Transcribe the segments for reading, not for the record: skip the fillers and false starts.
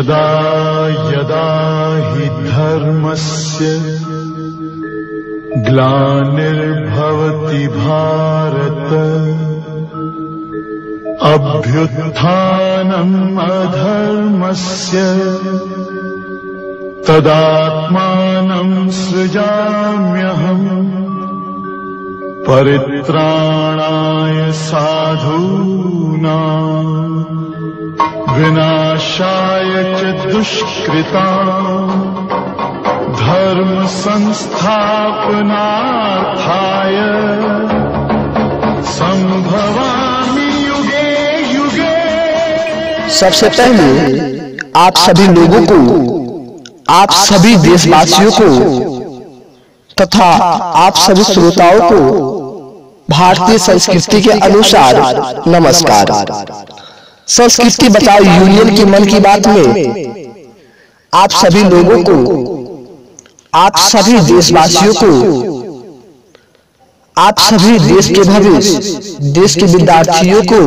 यदा यदा हि धर्मस्य ग्लानिर्भवति भारत अभ्युत्थानम् अधर्मस्य तदात्मानं सृजाम्यहम् परित्राणाय साधूनां विनाशाय च दुष्कृतां धर्म संस्थापनार्थाय संभवामि युगे युगे। सबसे पहले आप सभी लोगों को, आप सभी देशवासियों को तथा आप सभी श्रोताओं को भारतीय संस्कृति के अनुसार नमस्कार। संस्कृति बचाओ यूनियन की मन की बात में आप सभी लोगों को, आप सभी देशवासियों को, आप सभी देश के भविष्य, देश के विद्यार्थियों को,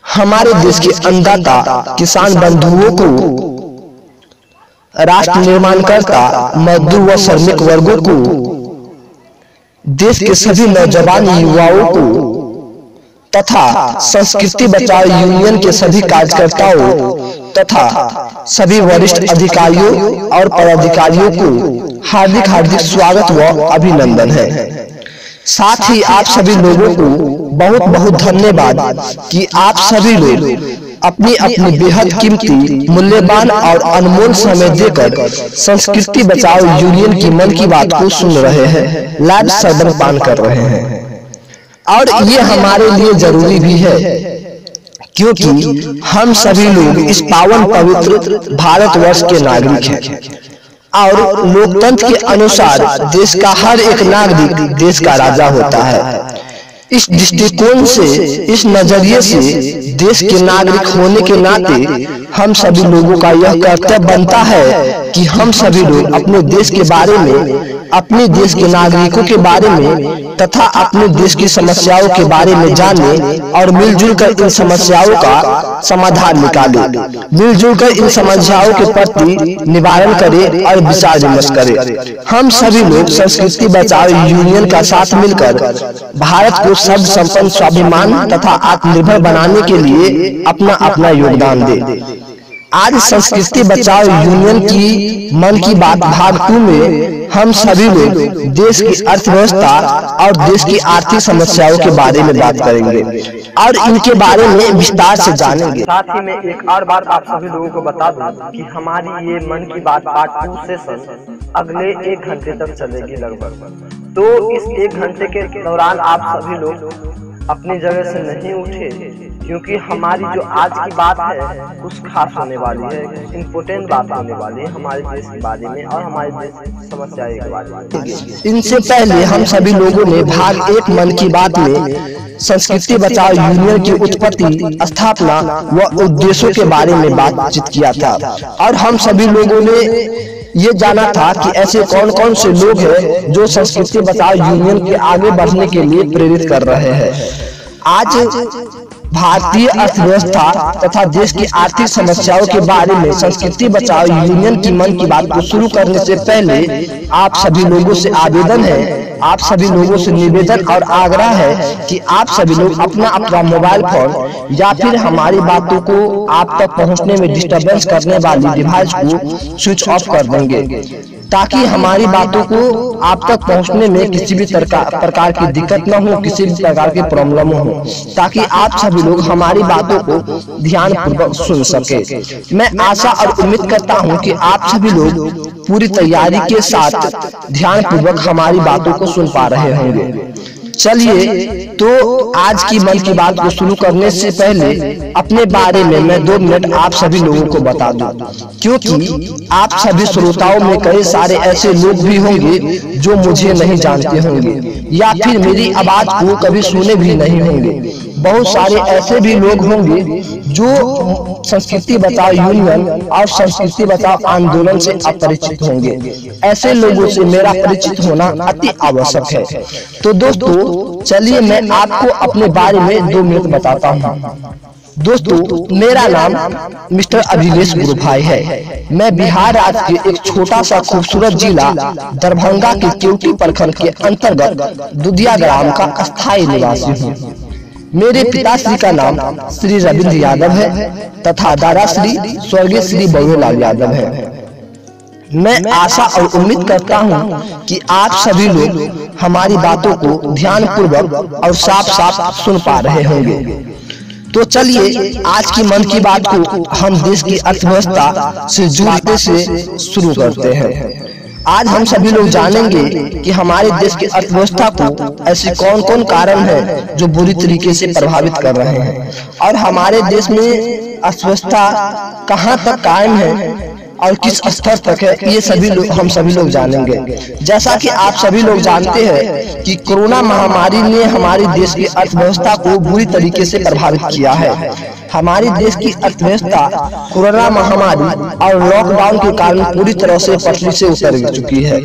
हमारे देश के अन्नदाता किसान बंधुओं को, राष्ट्र निर्माणकर्ता मजदूर व श्रमिक वर्गों को, देश के सभी नौजवान युवाओं को तथा संस्कृति बचाओ यूनियन के सभी कार्यकर्ताओं तथा सभी वरिष्ठ अधिकारियों और पदाधिकारियों को हार्दिक हार्दिक स्वागत व अभिनंदन है। साथ ही आप सभी लोगों को बहुत बहुत धन्यवाद कि आप सभी लोग अपनी अपनी बेहद कीमती, मूल्यवान और अनमोल समय देकर संस्कृति बचाओ यूनियन की मन की बात को सुन रहे हैं, लाइव श्रवण पान कर रहे हैं। और ये हमारे लिए जरूरी भी है क्योंकि हम सभी लोग इस पावन पवित्र भारतवर्ष के नागरिक हैं और लोकतंत्र के अनुसार देश का हर एक नागरिक देश का राजा होता है। इस दृष्टिकोण से, इस नजरिए से देश के नागरिक होने के नाते हम सभी लोगों का यह कर्तव्य बनता है कि हम सभी लोग अपने देश के बारे में, अपने देश के नागरिकों के बारे में तथा अपने देश की समस्याओं के बारे में जाने और मिलजुल कर इन समस्याओं का समाधान निकालें, मिलजुल कर इन समस्याओं के प्रति निवारण करें और विचार विमर्श करें। हम सभी लोग संस्कृति बचाओ यूनियन का साथ मिलकर भारत को सर्व संपन्न, स्वाभिमान तथा आत्मनिर्भर बनाने के लिए अपना अपना योगदान दें। आज संस्कृति बचाओ यूनियन की मन की बात भाग 2 में हम सभी लोग देश की अर्थव्यवस्था और देश की आर्थिक समस्याओं के बारे में बात करेंगे और इनके बारे में विस्तार से जानेंगे। साथ ही मैं एक और बात आप सभी लोगों को बता दूं कि हमारी ये मन की बात पार्ट 2 सेशन अगले 1 घंटे तक चलेगी लगभग। तो इस 1 घंटे के दौरान आप सभी लोग अपनी जगह से नहीं उठे क्योंकि हमारी जो आज की बात है कुछ खास होने वाली है, कुछ इम्पोर्टेंट बात होने वाली है हमारे देश के बारे में और हमारे देश की समस्याएं के बारे में। इनसे पहले हम सभी लोगों ने भाग 1 मन की बात में संस्कृति बचाओ यूनियन की उत्पत्ति, स्थापना व उद्देश्यों के बारे में बातचीत किया था और हम सभी लोगों ने ये जाना था कि ऐसे कौन कौन से लोग हैं जो संस्कृति बचाओ यूनियन के आगे बढ़ने के लिए प्रेरित कर रहे हैं। आज भारतीय अर्थव्यवस्था तथा देश की आर्थिक समस्याओं के बारे में संस्कृति बचाओ यूनियन की मन की बात को शुरू करने से पहले आप सभी लोगों से आवेदन है, आप सभी लोगों से निवेदन और आग्रह है कि आप सभी लोग अपना अपना मोबाइल फोन या फिर हमारी बातों को आप तक पहुंचने में डिस्टर्बेंस करने वाली डिवाइस को स्विच ऑफ कर देंगे ताकि हमारी बातों को आप तक पहुंचने में किसी भी प्रकार की दिक्कत न हो, किसी भी प्रकार की प्रॉब्लम हो, ताकि आप सभी लोग हमारी बातों को ध्यानपूर्वक सुन सके। मैं आशा और उम्मीद करता हूं कि आप सभी लोग पूरी तैयारी के साथ ध्यानपूर्वक हमारी बातों को सुन पा रहे होंगे। चलिए तो आज की मन की बात को शुरू करने से पहले अपने बारे में मैं 2 मिनट आप सभी लोगों को बता दूं, क्योंकि आप सभी श्रोताओं में कई सारे ऐसे लोग भी होंगे जो मुझे नहीं जानते होंगे या फिर मेरी आवाज को कभी सुने भी नहीं होंगे। बहुत सारे ऐसे भी लोग होंगे जो संस्कृति बचाओ यूनियन और संस्कृति बचाओ आंदोलन से अपरिचित होंगे। ऐसे लोगों से मेरा परिचित होना अति आवश्यक है। तो दोस्तों चलिए मैं आपको अपने बारे में 2 मिनट बताता हूँ। दोस्तों, मेरा नाम मिस्टर अभिलेष गुरुभाई है। मैं बिहार राज्य के एक छोटा सा खूबसूरत जिला दरभंगा के केवटी प्रखंड के अंतर्गत दुधिया ग्राम का अस्थायी निवासी हूँ। मेरे पिताश्री का नाम श्री रविंद्र यादव है तथा दादाश्री स्वर्गीय श्री बड़ोलाल यादव है। मैं आशा और उम्मीद करता हूँ कि आप सभी लोग हमारी बातों को ध्यान पूर्वक और साफ साफ सुन पा रहे होंगे। तो चलिए आज की मन की बात को हम देश की अर्थव्यवस्था से जुड़ते से शुरू करते हैं। आज हम सभी लोग जानेंगे कि हमारे देश की अर्थव्यवस्था को ऐसे कौन कौन कारण हैं जो बुरी तरीके से प्रभावित कर रहे हैं और हमारे देश में अर्थव्यवस्था कहां तक कायम है और किस स्तर तक है, ये हम सभी लोग जानेंगे। जैसा कि आप सभी लोग जानते हैं कि कोरोना महामारी ने हमारे देश की अर्थव्यवस्था को बुरी तरीके से प्रभावित किया है। हमारे देश की अर्थव्यवस्था कोरोना महामारी और लॉकडाउन के कारण पूरी तरह से पटरी से उतर चुकी है।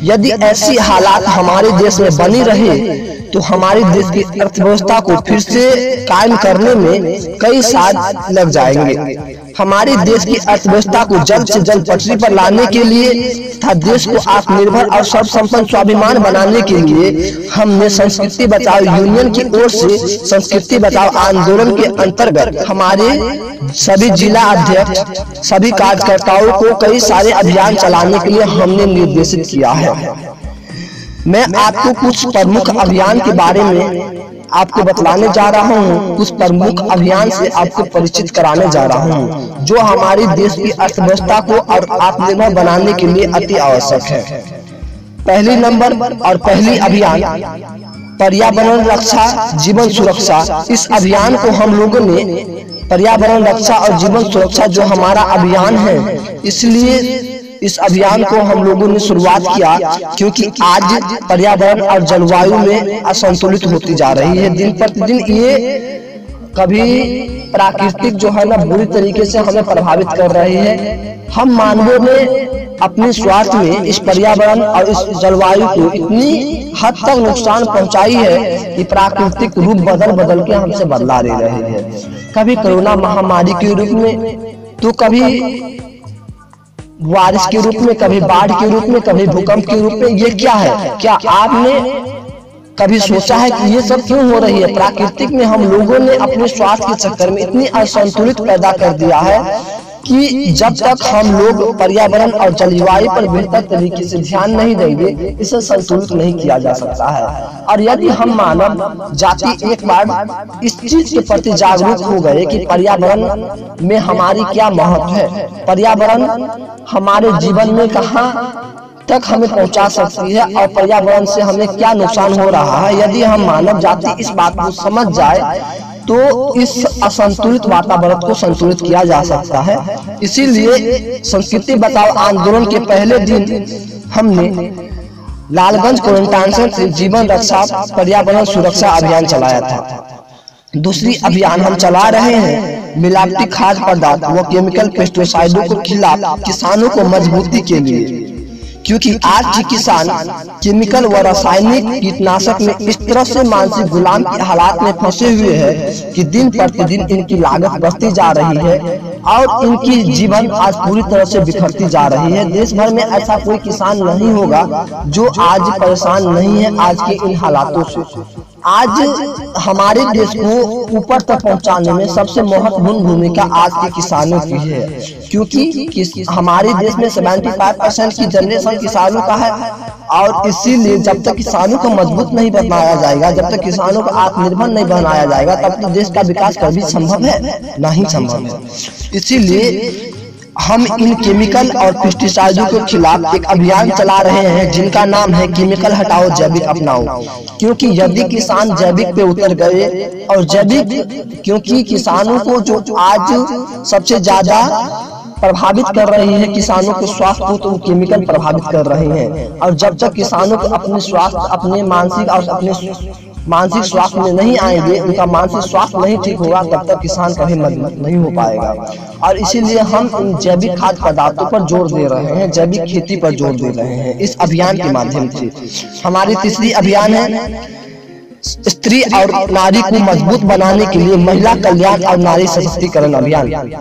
यदि ऐसी हालात हमारे देश में बनी रहे तो हमारे देश की अर्थव्यवस्था को फिर से कायम करने में कई साल लग जाएंगे। हमारे देश की अर्थव्यवस्था को जल्द से जल्द पटरी पर लाने के लिए तथा देश को आत्मनिर्भर और सर्वसंपन्न स्वाभिमान बनाने के लिए हमने संस्कृति बचाओ यूनियन की ओर से संस्कृति बचाओ आंदोलन के अंतर्गत हमारे सभी जिला अध्यक्ष सभी कार्यकर्ताओं को कई सारे अभियान चलाने के लिए हमने निर्देशित किया है। मैं आपको कुछ प्रमुख अभियान के बारे में आपको बतलाने जा रहा हूँ। कुछ प्रमुख अभियान से आपको परिचित कराने जा रहा हूँ जो हमारे देश की अर्थव्यवस्था को और आत्मनिर्भर बनाने के लिए अति आवश्यक है। पहली नंबर और पहली अभियान पर्यावरण रक्षा जीवन सुरक्षा। इस अभियान को हम लोगों ने पर्यावरण रक्षा और जीवन सुरक्षा जो हमारा अभियान है, इसलिए इस अभियान को हम लोगों ने शुरुआत किया क्योंकि आज पर्यावरण और जलवायु में असंतुलित होती जा रही है। दिन प्रतिदिन ये कभी प्राकृतिक जो है ना बुरी तरीके से हमें प्रभावित कर रही है। हम मानवों ने अपने स्वार्थ में इस पर्यावरण और इस जलवायु को इतनी हद तक नुकसान पहुंचाई है कि प्राकृतिक रूप बदल बदल के हमसे बदला रही है। कभी कोरोना महामारी के रूप में तो कभी बारिश के रूप में, कभी बाढ़ के रूप में, कभी भूकंप के रूप में। ये क्या है? क्या आपने कभी सोचा है कि ये सब क्यों हो रही है? प्राकृतिक में हम लोगों ने अपने स्वार्थ के चक्कर में इतनी असंतुलित पैदा कर दिया है कि जब तक हम लोग पर्यावरण और जलवायु पर बेहतर तरीके से ध्यान नहीं देंगे, इसे संतुलित नहीं किया जा सकता है। और यदि हम मानव जाति एक बार इस चीज के प्रति जागरूक हो गए कि पर्यावरण में हमारी क्या महत्व है, पर्यावरण हमारे जीवन में कहाँ तक हमें पहुंचा सकती है और पर्यावरण से हमें क्या नुकसान हो रहा है, यदि हम मानव जाति इस बात को समझ जाए तो इस असंतुलित वातावरण को संतुलित किया जा सकता है। इसीलिए संस्कृति बचाओ आंदोलन के पहले दिन हमने लालगंज क्वारंटाइन से जीवन रक्षा पर्यावरण सुरक्षा अभियान चलाया था। दूसरी अभियान हम चला रहे हैं मिलावटी खाद्य पदार्थ व केमिकल पेस्टिसाइडों के खिलाफ किसानों को मजबूती के लिए, क्योंकि आज के किसान केमिकल व रासायनिक कीटनाशक में इस तरह से मानसिक गुलाम के हालात में फंसे हुए हैं कि दिन प्रतिदिन इनकी लागत बढ़ती जा रही है और इनकी जीवन आज पूरी तरह से बिखरती जा रही है। देश भर में ऐसा कोई किसान नहीं होगा जो आज परेशान नहीं है आज के इन हालातों से। आज हमारे देश को ऊपर तक पहुंचाने में सबसे महत्वपूर्ण भूमिका आज के किसानों की है, क्योंकि हमारे देश में 75% की जनरेशन किसानों का है और इसीलिए जब तक किसानों को मजबूत नहीं बनाया जाएगा, जब तक किसानों को आत्मनिर्भर नहीं बनाया जाएगा, तब तक देश का विकास कभी संभव है? नहीं संभव है। इसीलिए हम इन केमिकल और पेस्टिसाइडों के खिलाफ एक अभियान चला रहे हैं जिनका नाम है केमिकल हटाओ जैविक अपनाओ। क्योंकि यदि किसान जैविक पे उतर गए और जैविक, क्योंकि किसानों को जो आज सबसे ज्यादा प्रभावित कर रही है किसानों के स्वास्थ्य को, तो वो केमिकल प्रभावित कर रहे हैं। और जब तक किसानों को अपने स्वास्थ्य, अपने मानसिक और अपने मानसिक स्वास्थ्य में नहीं आएंगे, उनका मानसिक स्वास्थ्य नहीं ठीक होगा, तब तक किसान कभी मजबूत नहीं हो पाएगा। और इसीलिए हम इन जैविक खाद्य पदार्थों पर जोर दे रहे हैं, जैविक खेती पर जोर दे रहे हैं इस अभियान के माध्यम से। हमारी तीसरी अभियान है स्त्री और नारी को मजबूत बनाने के लिए महिला कल्याण और नारी सशक्तिकरण अभियान।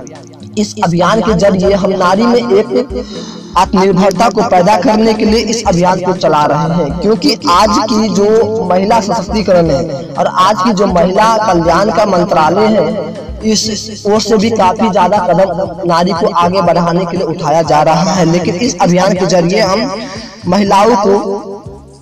इस अभियान के जरिए हम नारी में एक आत्मनिर्भरता को पैदा करने के लिए इस अभियान को चला रहे हैं, क्योंकि आज की जो महिला सशक्तिकरण है और आज की जो महिला कल्याण का मंत्रालय है, इस ओर से भी काफी ज्यादा कदम नारी को आगे बढ़ाने के लिए उठाया जा रहा है। लेकिन इस अभियान के जरिए हम महिलाओं को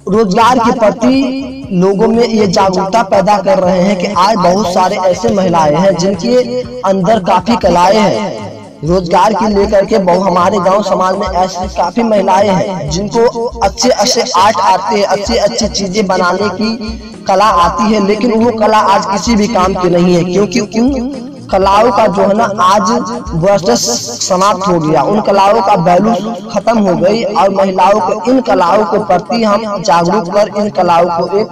रोजगार के प्रति लोगों में ये जागरूकता पैदा कर रहे हैं कि आज बहुत सारे ऐसे महिलाएं हैं जिनके अंदर काफी कलाएं हैं। रोजगार की लेकर के हमारे गांव समाज में ऐसी काफी महिलाएं हैं जिनको अच्छे अच्छे आर्ट आते हैं, अच्छी अच्छी चीजें बनाने की कला आती है, लेकिन वो कला आज किसी भी काम की नहीं है, क्योंकि उन कलाओं का जो है ना आज वर्चस्व समाप्त हो गया, उन कलाओं का वैल्यू खत्म हो गई और महिलाओं को इन कलाओं के प्रति हम जागरूक कर इन कलाओं को एक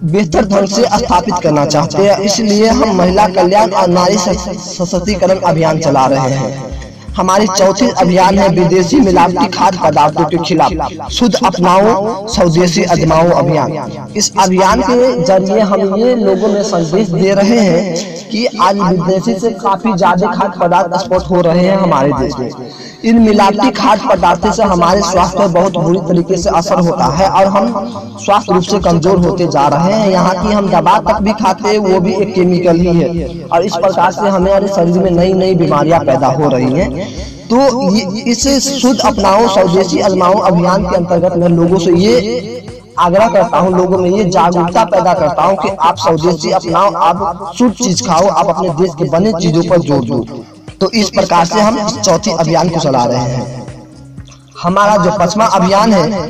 बेहतर ढंग से स्थापित करना चाहते हैं। इसलिए हम महिला कल्याण और नारी सशक्तिकरण अभियान चला रहे हैं। हमारी चौथी अभियान है विदेशी मिलावटी खाद्य पदार्थों के खिलाफ शुद्ध अपनाओ स्वदेशी आजमाओ अभियान। इस अभियान के जरिए हम ये लोगों में संदेश दे रहे हैं कि आज विदेशी से काफी ज्यादा खाद्य पदार्थ एक्सपोर्ट हो रहे हैं हमारे देश में। इन मिलावटी खाद्य पदार्थों से हमारे स्वास्थ्य पर बहुत बुरी तरीके से असर होता है और हम स्वास्थ्य रूप से कमजोर होते जा रहे हैं। यहाँ की हम दवा तक भी खाते हैं, वो भी एक केमिकल ही है और इस प्रकार से हमारे शरीर में नई नई बीमारियां पैदा हो रही हैं। तो इसे शुद्ध अपनाओ स्वदेशी आजमाओ अभियान के अंतर्गत मैं लोगों से ये आग्रह करता हूँ, लोगों में ये जागरूकता पैदा करता हूँ कि आप स्वदेशी अपनाओ, आप शुद्ध चीज खाओ, आप अपने देश के बने चीजों पर जोर दो। तो इस प्रकार से हम इस चौथी अभियान को चला रहे हैं। हमारा जो 5वां अभियान है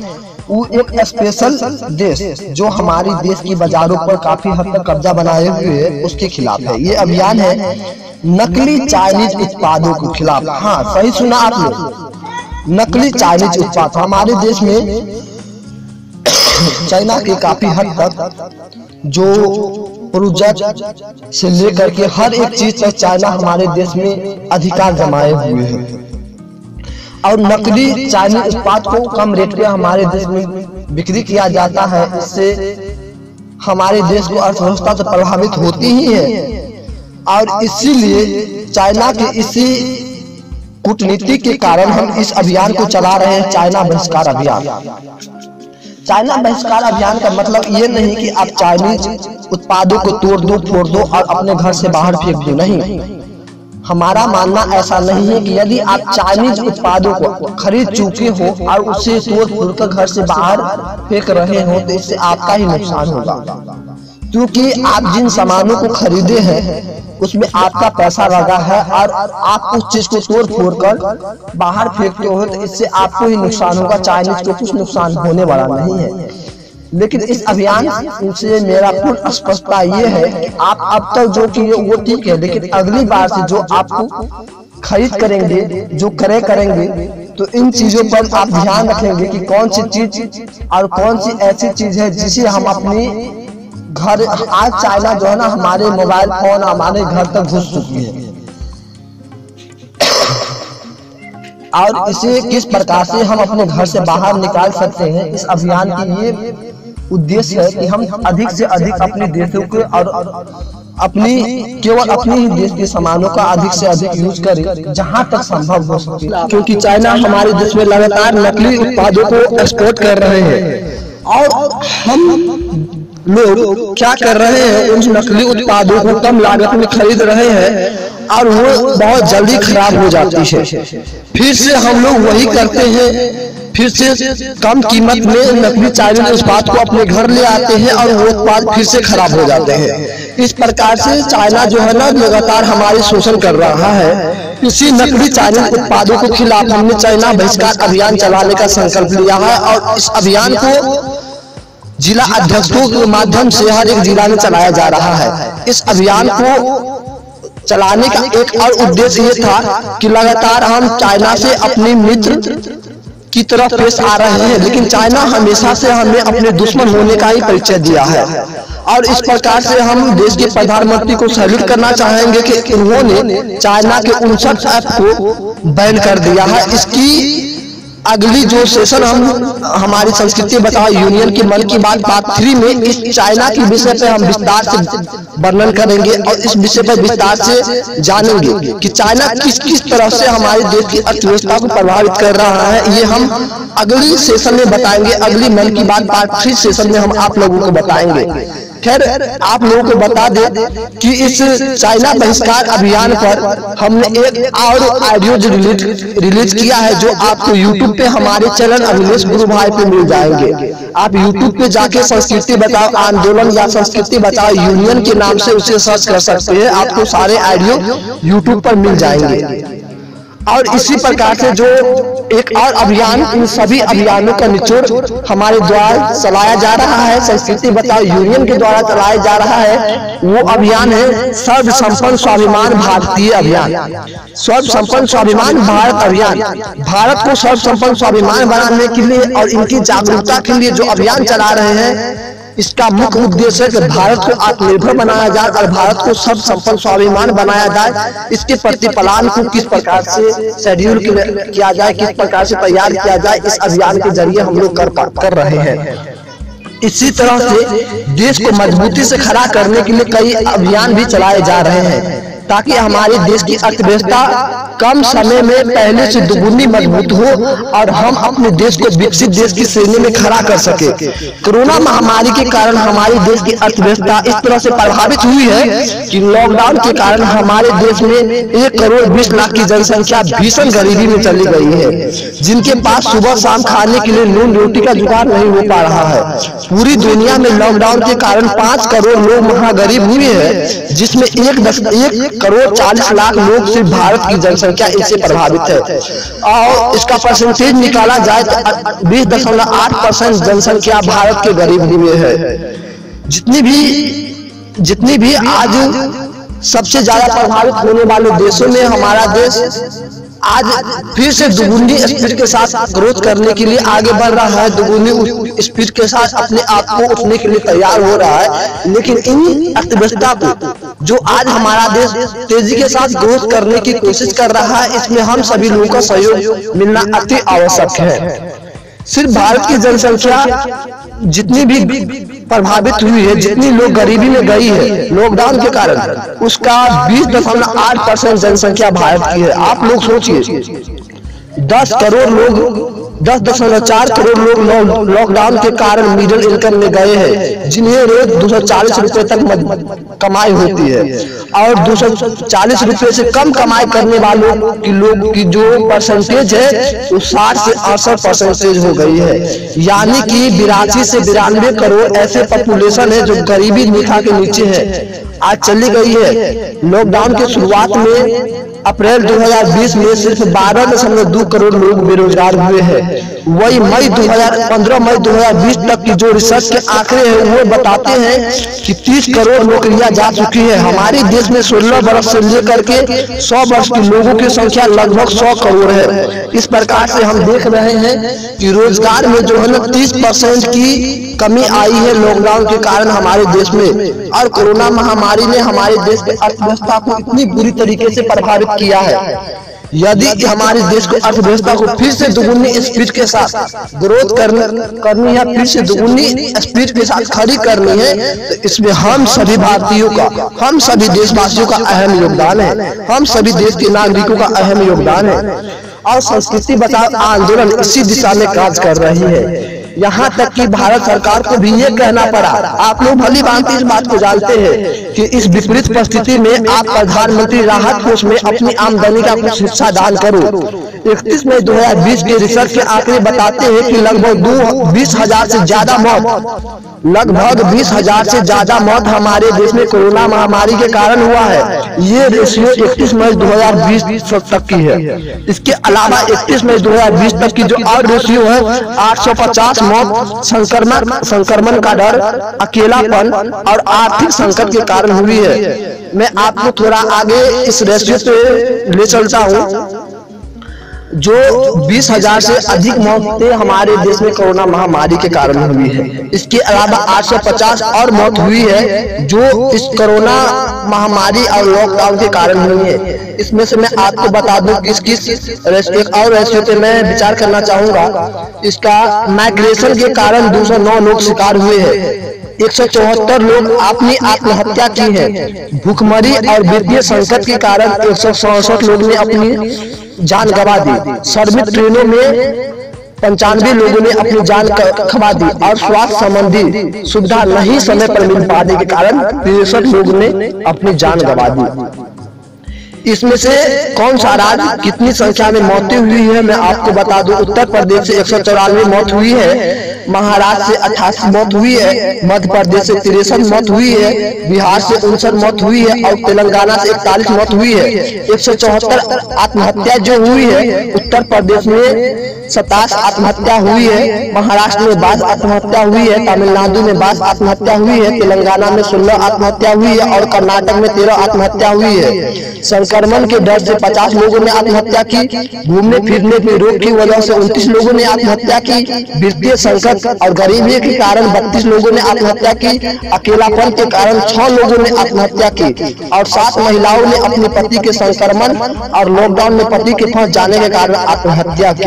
वो एक स्पेशल देश जो हमारी देश की बाजारों पर काफी हद तक कब्जा बनाए हुए है उसके खिलाफ है। ये अभियान है नकली चाइनीज उत्पादों के खिलाफ। हाँ, सही सुना आपने, नकली चाइनीज उत्पाद। हमारे देश में चाइना के काफी हद तक जो प्रोजेक्ट से लेकर के हर एक चीज पर चाइना हमारे देश में अधिकार जमाए हुए है और नकली चाइनीज उत्पाद को कम रेट पे हमारे देश में बिक्री किया जाता है। इससे हमारे देश की अर्थव्यवस्था तो प्रभावित होती ही है और इसीलिए चाइना के इसी कूटनीति के कारण हम इस अभियान को चला रहे हैं, चाइना बहिष्कार अभियान। चाइना बहिष्कार अभियान का मतलब ये नहीं कि आप चाइनीज उत्पादों को तोड़ दो, फोड़ दो और अपने घर से बाहर फेंक दो। नहीं, हमारा मानना ऐसा नहीं है कि यदि आप चाइनीज उत्पादों को खरीद चुके हो और उसे तोड़ फोड़ कर घर से बाहर फेंक रहे हो तो इससे आपका ही नुकसान होगा, क्योंकि आप जिन सामानों को खरीदे हैं उसमें आपका पैसा लगा है और आप उस चीज को तोड़ फोड़ कर बाहर फेंकते हो तो इससे आपको ही नुकसान होगा, चाइनीज को कुछ नुकसान होने वाला नहीं है। लेकिन इस अभियान से मेरा पूर्ण स्पष्टता ये है कि आप अब तक जो किए वो ठीक है, लेकिन अगली बार से जो आपको खरीद करेंगे, जो करेंगे तो इन चीजों पर आप ध्यान रखेंगे कि कौन सी चीज और कौन सी ऐसी चीज है जिसे हम अपनी घर, आज चाइना जो है ना हमारे मोबाइल फोन हमारे घर तक घुस चुकी है और इसे किस प्रकार से हम अपने घर से बाहर निकाल सकते हैं। इस अभियान की ये उद्देश्य है कि हम अधिक से अधिक अपने देशों के और केवल अपने ही देश के सामानों का अधिक से अधिक यूज करें जहां तक संभव हो सके, क्योंकि चाइना हमारे देश में लगातार नकली उत्पादों को एक्सपोर्ट कर रहे हैं और हम लोग क्या कर रहे हैं, उन नकली उत्पादों को कम लागत में खरीद रहे हैं और वो बहुत जल्दी खराब हो जाती है। फिर से हम लोग वही करते हैं, फिर से कम कीमत में नकली चाइनीज उत्पाद को अपने घर ले आते हैं और वो उत्पाद फिर से खराब हो जाते हैं। इस प्रकार से चाइना जो है ना लगातार हमारे शोषण कर रहा है। इसी नकली चाइनीज उत्पादों के खिलाफ हमने चाइना बहिष्कार अभियान चलाने का संकल्प लिया है और इस अभियान को जिला अध्यक्षों के माध्यम से हर एक जिला में चलाया जा रहा है। इस अभियान को चलाने का एक और उद्देश्य ये था कि लगातार हम चाइना से अपने मित्र की तरफ पेश आ रहे हैं, लेकिन चाइना हमेशा से हमें अपने दुश्मन होने का ही परिचय दिया है और इस प्रकार से हम देश के प्रधानमंत्री को सैल्यूट करना चाहेंगे कि उन्होंने चाइना के 59 ऐप को बैन कर दिया है। इसकी अगली जो सेशन हम हमारी संस्कृति बचाओ यूनियन की मन की बात पार्ट 3 में इस चाइना के विषय पे हम विस्तार से वर्णन करेंगे और इस विषय पर विस्तार से जानेंगे कि चाइना किस किस तरह से हमारे देश की अर्थव्यवस्था को प्रभावित कर रहा है। ये हम अगली सेशन में बताएंगे। अगली मन की बात पार्ट 3 सेशन में हम आप लोगों को बताएंगे। खैर, आप लोगों को बता दें कि इस चाइना बहिष्कार अभियान पर हमने एक और ऑडियो रिलीज किया है जो आपको यूट्यूब पे हमारे चैनल अभिलेष गुरु भाई पे मिल जाएंगे। आप यूट्यूब पे जाके संस्कृति बचाओ आंदोलन या संस्कृति बचाओ यूनियन के नाम से उसे सर्च कर सकते हैं। आपको सारे ऑडियो यूट्यूब पर मिल जाएंगे। और इसी प्रकार से जो एक और अभियान, इन सभी अभियानों का निचोड़ हमारे द्वारा चलाया जा रहा है, संस्कृति बचाओ यूनियन के द्वारा चलाया जा रहा है, वो अभियान है सर्व संपन्न स्वाभिमान भारतीय अभियान। सर्व संपन्न स्वाभिमान भारत अभियान भारत को सर्व संपन्न स्वाभिमान बनाने के लिए और इनकी जागरूकता के लिए जो अभियान चला रहे हैं, इसका मुख्य उद्देश्य है कि भारत को आत्मनिर्भर बनाया जाए और भारत को सर्व संपन्न स्वाभिमान बनाया जाए। इसके प्रतिफलन को किस प्रकार से शेड्यूल किया जाए, किस प्रकार से तैयार किया जाए, इस अभियान के जरिए हम लोग कर रहे हैं। इसी तरह से देश को मजबूती से खड़ा करने के लिए कई अभियान भी चलाए जा रहे हैं ताकि हमारे देश की अर्थव्यवस्था कम समय में पहले से दुगुनी मजबूत हो और हम अपने देश को विकसित देश की श्रेणी में खड़ा कर सके। कोरोना महामारी के कारण हमारे देश की अर्थव्यवस्था इस तरह से प्रभावित हुई है कि लॉकडाउन के कारण हमारे देश में 1 करोड़ 20 लाख की जनसंख्या भीषण गरीबी में चली गई है, जिनके पास सुबह शाम खाने के लिए नून रोटी का जुगाड़ नहीं हो पा रहा है। पूरी दुनिया में लॉकडाउन के कारण 5 करोड़ लोग महागरीब हुए हैं, जिसमें 1 करोड़ 40 लाख लोग सिर्फ भारत की जनसंख्या इससे प्रभावित है। और इसका परसेंटेज निकाला जाए तो 20.8% जनसंख्या भारत के गरीबी में है। जितनी भी आज सबसे ज्यादा प्रभावित होने वाले देशों में हमारा देश आज फिर से दुगुनी स्पीड के साथ ग्रोथ करने के लिए आगे बढ़ रहा है, दुगुनी स्पीड के साथ अपने आप को उठने के लिए तैयार हो रहा है। लेकिन इन अर्थव्यवस्था को जो आज हमारा देश तेजी के साथ ग्रोथ करने की कोशिश कर रहा है, इसमें हम सभी लोगों का सहयोग मिलना अति आवश्यक है। सिर्फ भारत की जनसंख्या जितनी भी प्रभावित हुई है, जितनी लोग गरीबी में गई है लॉकडाउन के कारण, उसका 20.8% जनसंख्या भारत की है। आप लोग सोचिए, 10.4 करोड़ लोग लॉकडाउन के कारण मिडिल इनकम में गए हैं, जिन्हें रोज 240 रुपए तक कमाई होती है। और 240 रुपए से कम कमाई करने वालों की जो परसेंटेज है वो 60 से 68% हो गई है। यानी कि 82 से 92 करोड़ ऐसे पॉपुलेशन है जो गरीबी रेखा के नीचे है, आज चली गई है। लॉकडाउन के शुरुआत में अप्रैल 2020 में सिर्फ 12.2 करोड़ लोग बेरोजगार हुए हैं। वही 15 मई 2020 तक की जो रिसर्च के आंकड़े हैं वो बताते हैं कि 30 करोड़ नौकरियां जा चुकी है। हमारे देश में 16 वर्ष से लेकर के 100 वर्ष के लोगों की संख्या लगभग 100 करोड़ है। इस प्रकार से हम देख रहे हैं कि रोजगार में जो है ना 30% की कमी आई है लॉकडाउन के कारण हमारे देश में। और कोरोना महामारी ने हमारे देश की अर्थव्यवस्था को इतनी बुरी तरीके से प्रभावित किया है। यदि हमारे देश को अर्थव्यवस्था को फिर से दुगुनी स्पीड के साथ ग्रोथ करनी है, फिर से दुगुनी स्पीड के साथ खड़ी करनी है, तो इसमें हम सभी भारतीयों का, हम सभी देशवासियों का अहम योगदान है, हम सभी देश के नागरिकों का अहम योगदान है। और संस्कृति बचाओ आंदोलन इसी दिशा में कार्य कर रही है। यहाँ तक कि भारत सरकार को भी ये कहना पड़ा, आप लोग भली भांति इस बात को जानते हैं कि इस विपरीत परिस्थिति में आप प्रधानमंत्री राहत कोष में अपनी आमदनी का कुछ हिस्सा दान करो। 31 मई 2020 के रिसर्च के आंकड़े बताते हैं कि लगभग 20,000 से ज्यादा मौत हमारे देश में कोरोना महामारी के कारण हुआ है। ये रेशियो 31 मई 2020 तक की है। इसके अलावा 31 मई 2020 तक की जो और रेशियो है 850 मौत संक्रमण का डर, अकेलापन और आर्थिक संकट के कारण हुई है। मैं आपको थोड़ा आगे इस रेशियो पे ले चलता हूँ। जो 20,000 से अधिक मौतें हमारे देश में कोरोना महामारी के कारण हुई है। इसके अलावा 850 और मौत हुई है जो इस कोरोना महामारी और लॉकडाउन के कारण हुई है। इसमें से मैं आपको बता दूं किस एक और रेशियो पे मैं विचार करना चाहूंगा। इसका माइग्रेशन के कारण 209 लोग शिकार हुए हैं। 174 लोग अपनी आत्महत्या की है। भूखमरी और वित्तीय संकट के कारण 167 लोग ने अपनी जान गंवा दी। श्रमिक ट्रेनों में 95 लोगों ने अपनी जान गंवा दी और स्वास्थ्य संबंधी सुविधा नहीं समय पर मिल पाने के कारण 63 लोगों ने अपनी जान गंवा दी। इसमें से कौन सा राज्य कितनी संख्या में मौतें हुई है मैं आपको बता दूं। उत्तर प्रदेश से 194 मौत हुई है, महाराष्ट्र से 88 मौत हुई है, मध्य प्रदेश से 63 मौत हुई है, बिहार से 59 मौत हुई है और तेलंगाना से 41 मौत हुई है। 174 आत्महत्या जो हुई है, उत्तर प्रदेश में 27 आत्महत्या हुई है, महाराष्ट्र में 22 आत्महत्या हुई है, तमिलनाडु में 22 आत्महत्या हुई है, तेलंगाना में 16 आत्महत्या हुई है और कर्नाटक में 13 आत्महत्या हुई है। संक्रमण के डर से 50 लोगों ने आत्महत्या की। घूमने फिरने के रोग की वजह से 29 लोगों ने आत्महत्या की। वित्तीय संकट और गरीबी के कारण 32 लोगों ने आत्महत्या की। अकेलापन के कारण 6 लोगों ने आत्महत्या की और 7 महिलाओं ने अपने पति के संक्रमण और लॉकडाउन में पति के फंस जाने के कारण आत्महत्या की।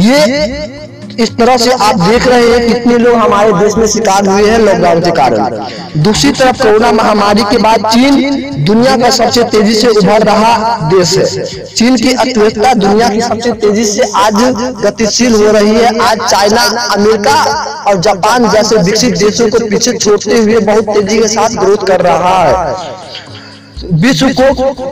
ये इस तरह से आप देख रहे हैं कितने लोग हमारे देश में शिकार हुए हैं लॉकडाउन के कारण। दूसरी तरफ कोरोना महामारी के बाद चीन दुनिया का सबसे तेजी से उभर रहा देश है। चीन की अर्थव्यवस्था दुनिया की सबसे तेजी से आज गतिशील हो रही है। आज चाइना, अमेरिका और जापान जैसे विकसित देशों को पीछे छोड़ते हुए बहुत तेजी के साथ ग्रोथ कर रहा है।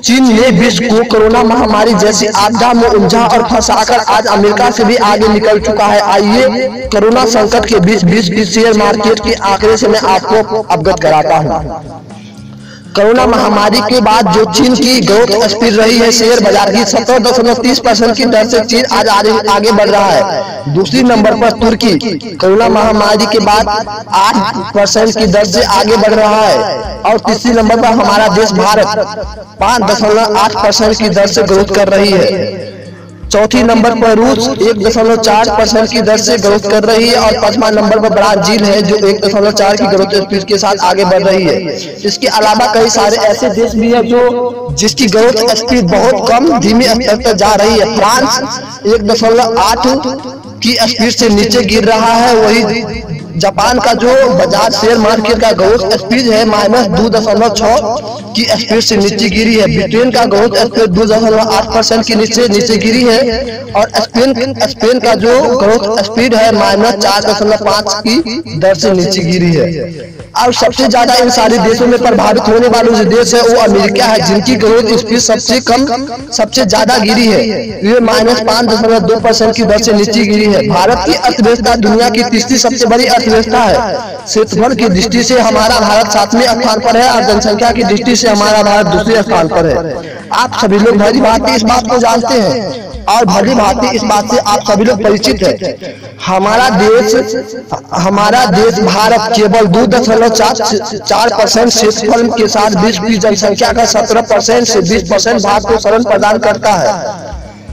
चीन ने विश्व को कोरोना महामारी जैसी आपदा में उलझा और फंसाकर आज अमेरिका से भी आगे निकल चुका है। आइए कोरोना संकट के बीच विश्व की शेयर मार्केट के आंकड़े से मैं आपको अवगत कराता हूँ। कोरोना महामारी के बाद जो चीन की ग्रोथ स्पीड रही है शेयर बाजार की 17.30% की दर से चीन आज आगे बढ़ रहा है। दूसरी नंबर पर तुर्की कोरोना महामारी के बाद 8% की दर से आगे बढ़ रहा है और तीसरी नंबर पर हमारा देश भारत 5.8% की दर से ग्रोथ कर रही है। चौथी नंबर पर रूस 1.4% की दर से ग्रोथ कर रही है और 5वां नंबर पर ब्राजील है जो 1.4 की ग्रोथ स्पीड के साथ आगे बढ़ रही है। इसके अलावा कई सारे ऐसे देश भी है जो जिसकी ग्रोथ स्पीड बहुत कम धीमे स्तर पर जा रही है। फ्रांस 1.8 की स्पीड से नीचे गिर रहा है। वही जापान का जो बाजार शेयर मार्केट का ग्रोथ स्पीड है -2.6 की स्पीड से नीचे गिरी है। ब्रिटेन का ग्रोथ स्पीड 2.8% की नीचे गिरी है और स्पेन का जो ग्रोथ स्पीड है -4.5 की दर से नीचे गिरी है। और सबसे ज्यादा इन सारे देशों में प्रभावित होने वाले जो देश है वो अमेरिका है जिनकी ग्रोथ स्पीड सबसे ज्यादा गिरी है। ये -5.2% की दर से नीचे गिरी है। भारत की अर्थव्यवस्था दुनिया की तीसरी सबसे बड़ी अर्थव्यवस्था है। क्षेत्रफल की दृष्टि से हमारा भारत 7वें स्थान पर है और जनसंख्या की दृष्टि से हमारा भारत दूसरे स्थान पर है। आप सभी लोग भली भांति इस बात को जानते हैं और भली भांति इस बात से आप सभी लोग परिचित हैं। हमारा देश भारत केवल 2.4% क्षेत्रफल के साथ विश्व की जनसंख्या का 17% से 20% भाग को शरण प्रदान करता है।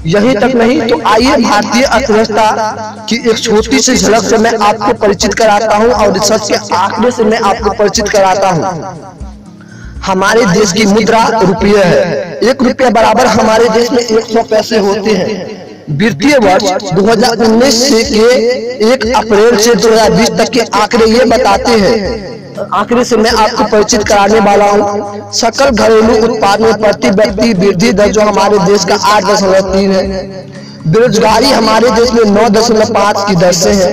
यही तक नहीं तो आइए भारतीय अर्थव्यवस्था की एक छोटी सी झलक से मैं आपको परिचित कराता हूं और रिसर्च के आंकड़े से मैं आपको परिचित कराता हूं। हमारे देश की मुद्रा रुपये है। 1 रुपया बराबर हमारे देश में 100 पैसे होते हैं। वित्तीय वर्ष 2019 से के 1 अप्रैल से 2020 तक के आंकड़े ये बताते हैं। आंकड़े से मैं आपको परिचित कराने वाला हूँ। सकल घरेलू उत्पाद में प्रति व्यक्ति वृद्धि दर जो हमारे देश का 8.3 है। बेरोजगारी हमारे देश में 9.5 की दर से है।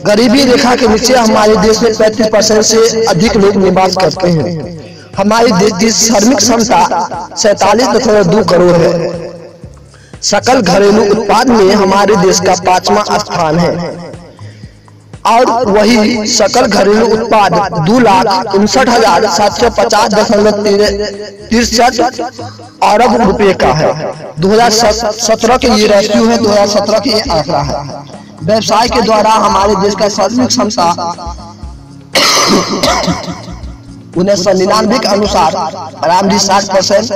गरीबी रेखा के नीचे हमारे देश में 35% से अधिक लोग निवास करते हैं। हमारे देश की श्रमिक क्षमता 47.2 करोड़ है। सकल घरेलू उत्पाद में हमारे देश का 5वां स्थान है और वही सकल घरेलू उत्पाद 2,59,750.63 अरब रुपए का है। 2017 के ये रेशियो है, 2017 के ये आंकड़ा है। व्यवसाय के द्वारा हमारे देश का श्रमिक क्षमता 1999 के अनुसार आरामदी 60%,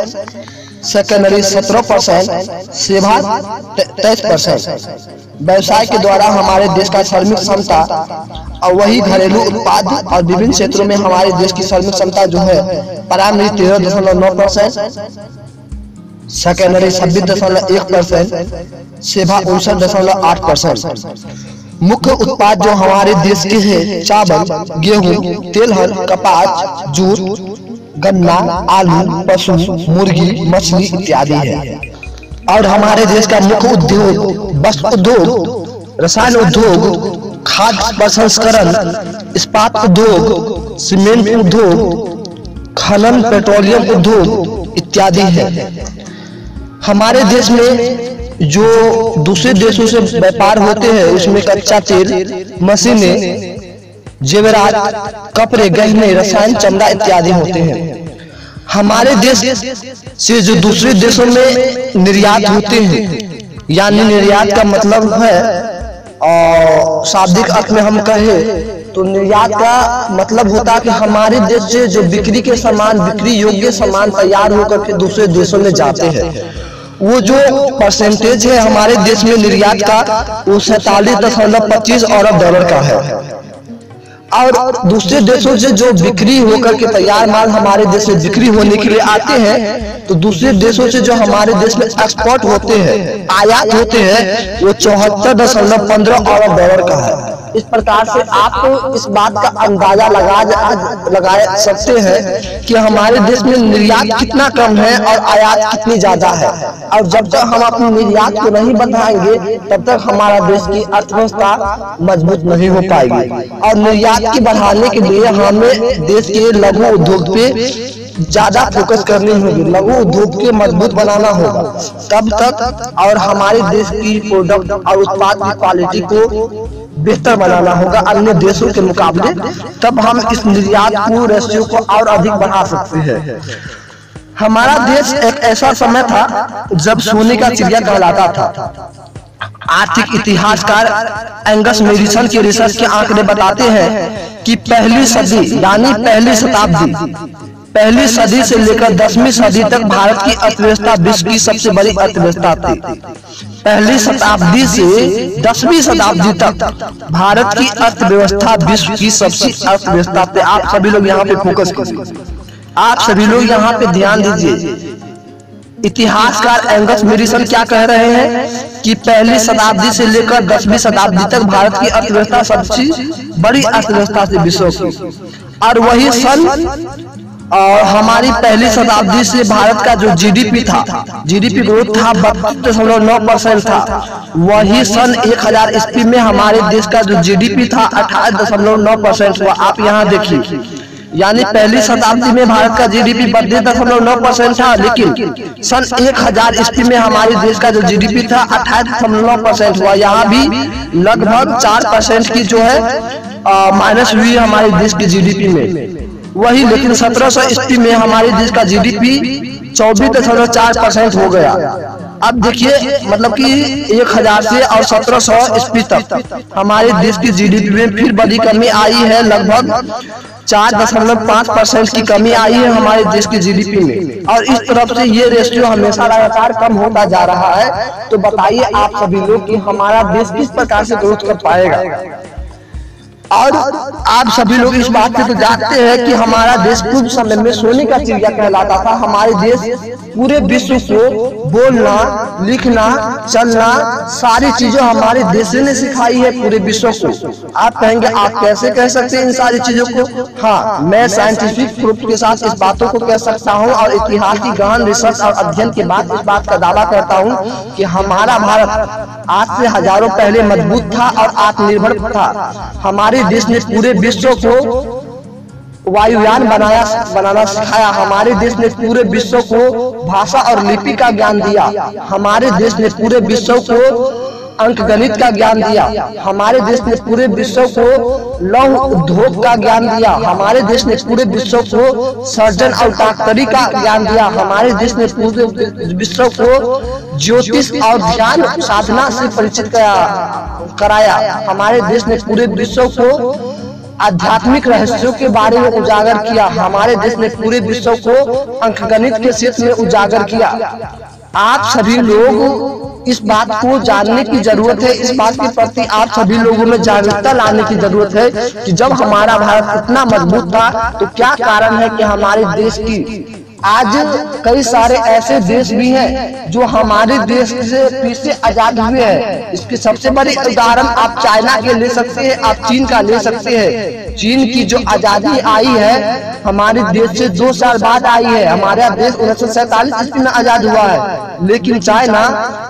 सेकेंडरी 17%, सेवा 23%। व्यवसाय के द्वारा हमारे देश का श्रमिक क्षमता और वही घरेलू उत्पाद और विभिन्न क्षेत्रों में हमारे देश की श्रमिक क्षमता जो है प्राइमरी 13.9%, सेकेंडरी 26.1%, सेवा 59.8%। मुख्य उत्पाद जो हमारे देश के हैं चावल, गेहूं, तिलहन, कपास, जूट, गन्ना, आलू, पशु, मुर्गी, मछली इत्यादि है। और हमारे देश का मुख्य उद्योग वस्त्र उद्योग, रसायन उद्योग, खाद्य प्रसंस्करण, इस्पात उद्योग, सीमेंट उद्योग, खनन, पेट्रोलियम उद्योग इत्यादि है। हमारे देश में जो दूसरे देशों से व्यापार होते हैं उसमें कच्चा तेल, मशीनें, जेवरात, कपड़े, गहने, रसायन, चमड़ा इत्यादि होते हैं। हमारे देश से जो दूसरे देशों में निर्यात होते हैं, यानी निर्यात का मतलब है और शाब्दिक अर्थ में हम कहें तो निर्यात का मतलब होता है कि हमारे देश से जो बिक्री के सामान, बिक्री योग्य सामान तैयार होकर के दूसरे देशों में जाते हैं, वो जो परसेंटेज है हमारे देश में निर्यात का वो 47.25 अरब डॉलर का है। और दूसरे देशों से जो बिक्री होकर के तैयार माल हमारे देश में बिक्री होने के लिए आते हैं, तो दूसरे देशों से जो हमारे देश में एक्सपोर्ट होते हैं, आयात होते हैं, वो 74.15 अरब डॉलर का है। इस प्रकार से आप इस बात का अंदाजा लगा सकते हैं कि हमारे देश में निर्यात कितना कम है और आयात कितनी ज्यादा है। और जब तक हम अपनी निर्यात को नहीं बढ़ाएंगे तब तक हमारा देश की अर्थव्यवस्था मजबूत नहीं हो पाएगी। और निर्यात की बढ़ाने के लिए हमें देश के लघु उद्योग पे ज्यादा फोकस करनी होगी, लघु उद्योग के मजबूत बनाना होगा। तब तक और हमारे देश की प्रोडक्ट और उत्पाद की क्वालिटी को बेहतर बनाना होगा अन्य देशों के मुकाबले, तब हम इस निर्यात को रेशियो को और अधिक बढ़ा सकते हैं। हमारा देश एक ऐसा समय था जब सोने का चिड़िया कहलाता था। आर्थिक इतिहासकार एंगस मेडिसन के रिसर्च के आंकड़े बताते हैं कि पहली सदी यानी पहली सदी से लेकर 10वीं सदी तक भारत की अर्थव्यवस्था विश्व की सबसे बड़ी अर्थव्यवस्था थी। पहली शताब्दी से 10वीं शताब्दी तक भारत की अर्थव्यवस्था विश्व की सबसे अर्थव्यवस्था पे। आप सभी लोग यहाँ पे फोकस कीजिए, आप सभी लोग यहाँ पे ध्यान दीजिए। इतिहासकार एंगस मेडिसन क्या कह रहे हैं कि पहली शताब्दी से लेकर 10वीं शताब्दी तक भारत की अर्थव्यवस्था सबसे बड़ी अर्थव्यवस्था थी विश्व की। और वही सन और हमारी पहली शताब्दी से भारत का जो जीडीपी था, जीडीपी ग्रोथ था 32.9% था। वही सन 1000 ईस्वी में हमारे देश का जो जीडीपी था 28.9% हुआ। आप यहाँ देखिए, यानी पहली शताब्दी में भारत का जीडीपी 32.9% था, लेकिन सन 1000 ईस्वी में हमारे देश का जो जीडीपी था 28.9% हुआ। यहाँ भी लगभग 4% की जो है माइनस हुई हमारे देश की जीडीपी में। वही लेकिन 1700 ईस्वी में हमारे देश का जीडीपी 24.4% हो गया। अब देखिए मतलब कि 1000 से और 1700 ईस्वी तक हमारे देश की जीडीपी में फिर बड़ी कमी आई है, लगभग 4.5% की कमी आई है हमारे देश की जीडीपी में। और इस तरफ से ये रेशियो हमेशा लगातार कम होता जा रहा है। तो बताइए आप सभी लोग कि हमारा देश किस प्रकार से ग्रोथ कर पाएगा। और आप सभी लोग इस बात से तो जानते हैं कि हमारा देश पूर्व समय में सोने का चिड़िया कहलाता था। हमारे देश पूरे विश्व को बोलना, लिखना, चलना, सारी चीजें हमारे देश ने सिखाई है पूरे विश्व को। आप कहेंगे आप कैसे कह सकते हैं इन सारी चीजों को? हाँ, मैं साइंटिफिक प्रूफ के साथ इस बातों को कह सकता हूँ और इतिहास की गहन रिसर्च और अध्ययन के बाद इस बात का दावा करता हूँ कि हमारा भारत आज से हजारों पहले मजबूत था और आत्मनिर्भर था। हमारे देश ने पूरे विश्व को वायुयान बनाना सिखाया। हमारे देश ने पूरे विश्व को भाषा और लिपि का ज्ञान दिया। हमारे देश ने पूरे विश्व को अंकगणित का ज्ञान दिया। हमारे देश ने पूरे विश्व को लौह उद्योग का ज्ञान दिया। हमारे देश ने पूरे विश्व को सर्जन और डॉक्टरी का ज्ञान दिया। हमारे देश ने पूरे विश्व को ज्योतिष और ध्यान साधना से परिचित कराया। हमारे देश ने पूरे विश्व को आध्यात्मिक रहस्यों के बारे में उजागर किया। हमारे देश ने पूरे विश्व को अंकगणित के क्षेत्र में उजागर किया। आप सभी लोग इस बात को जानने की जरूरत है, इस बात के प्रति आप सभी लोगों में जागरूकता लाने की जरूरत है कि जब हमारा भारत इतना मजबूत था तो क्या कारण है कि हमारे देश की आज कई सारे ऐसे देश भी हैं जो हमारे देश से फिर से आजाद हुए हैं। इसके सबसे बड़ी उदाहरण आप चाइना के ले सकते हैं, आप चीन का ले सकते हैं। चीन की जो आजादी आई है हमारे देश से 2 साल बाद आई है। हमारा देश 1947 ईस्वी में आजाद हुआ है, लेकिन चाइना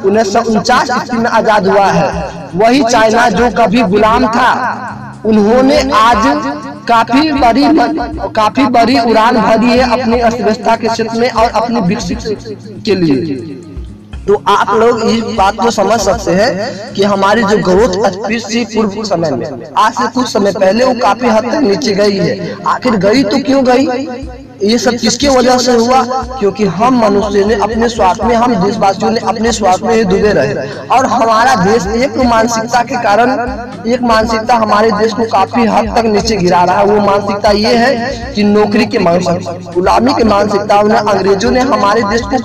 1949 ईस्वी में आजाद हुआ है। वही चाइना जो कभी गुलाम था, उन्होंने आज काफी बड़ी उड़ान भरी है अपनी अर्थव्यवस्था के क्षेत्र में और अपनी विकसित के लिए। तो आप लोग इस बात को समझ सकते हैं कि हमारी जो ग्रोथ स्पीड थी पूर्व समय में, आज से कुछ समय पहले वो काफी हद तक नीचे गई है। आखिर गई तो क्यों गई? ये सब किसके वजह से हुआ? क्योंकि हम मनुष्य ने अपने स्वार्थ में, हम देशवासियों ने अपने स्वार्थ में ही डूबे रहे और हमारा देश एक मानसिकता के कारण, एक मानसिकता हमारे देश को काफी हद तक नीचे गिरा रहा है। वो मानसिकता ये है कि नौकरी के मानसिकता, गुलामी के मानसिकता ने, अंग्रेजों ने हमारे देश को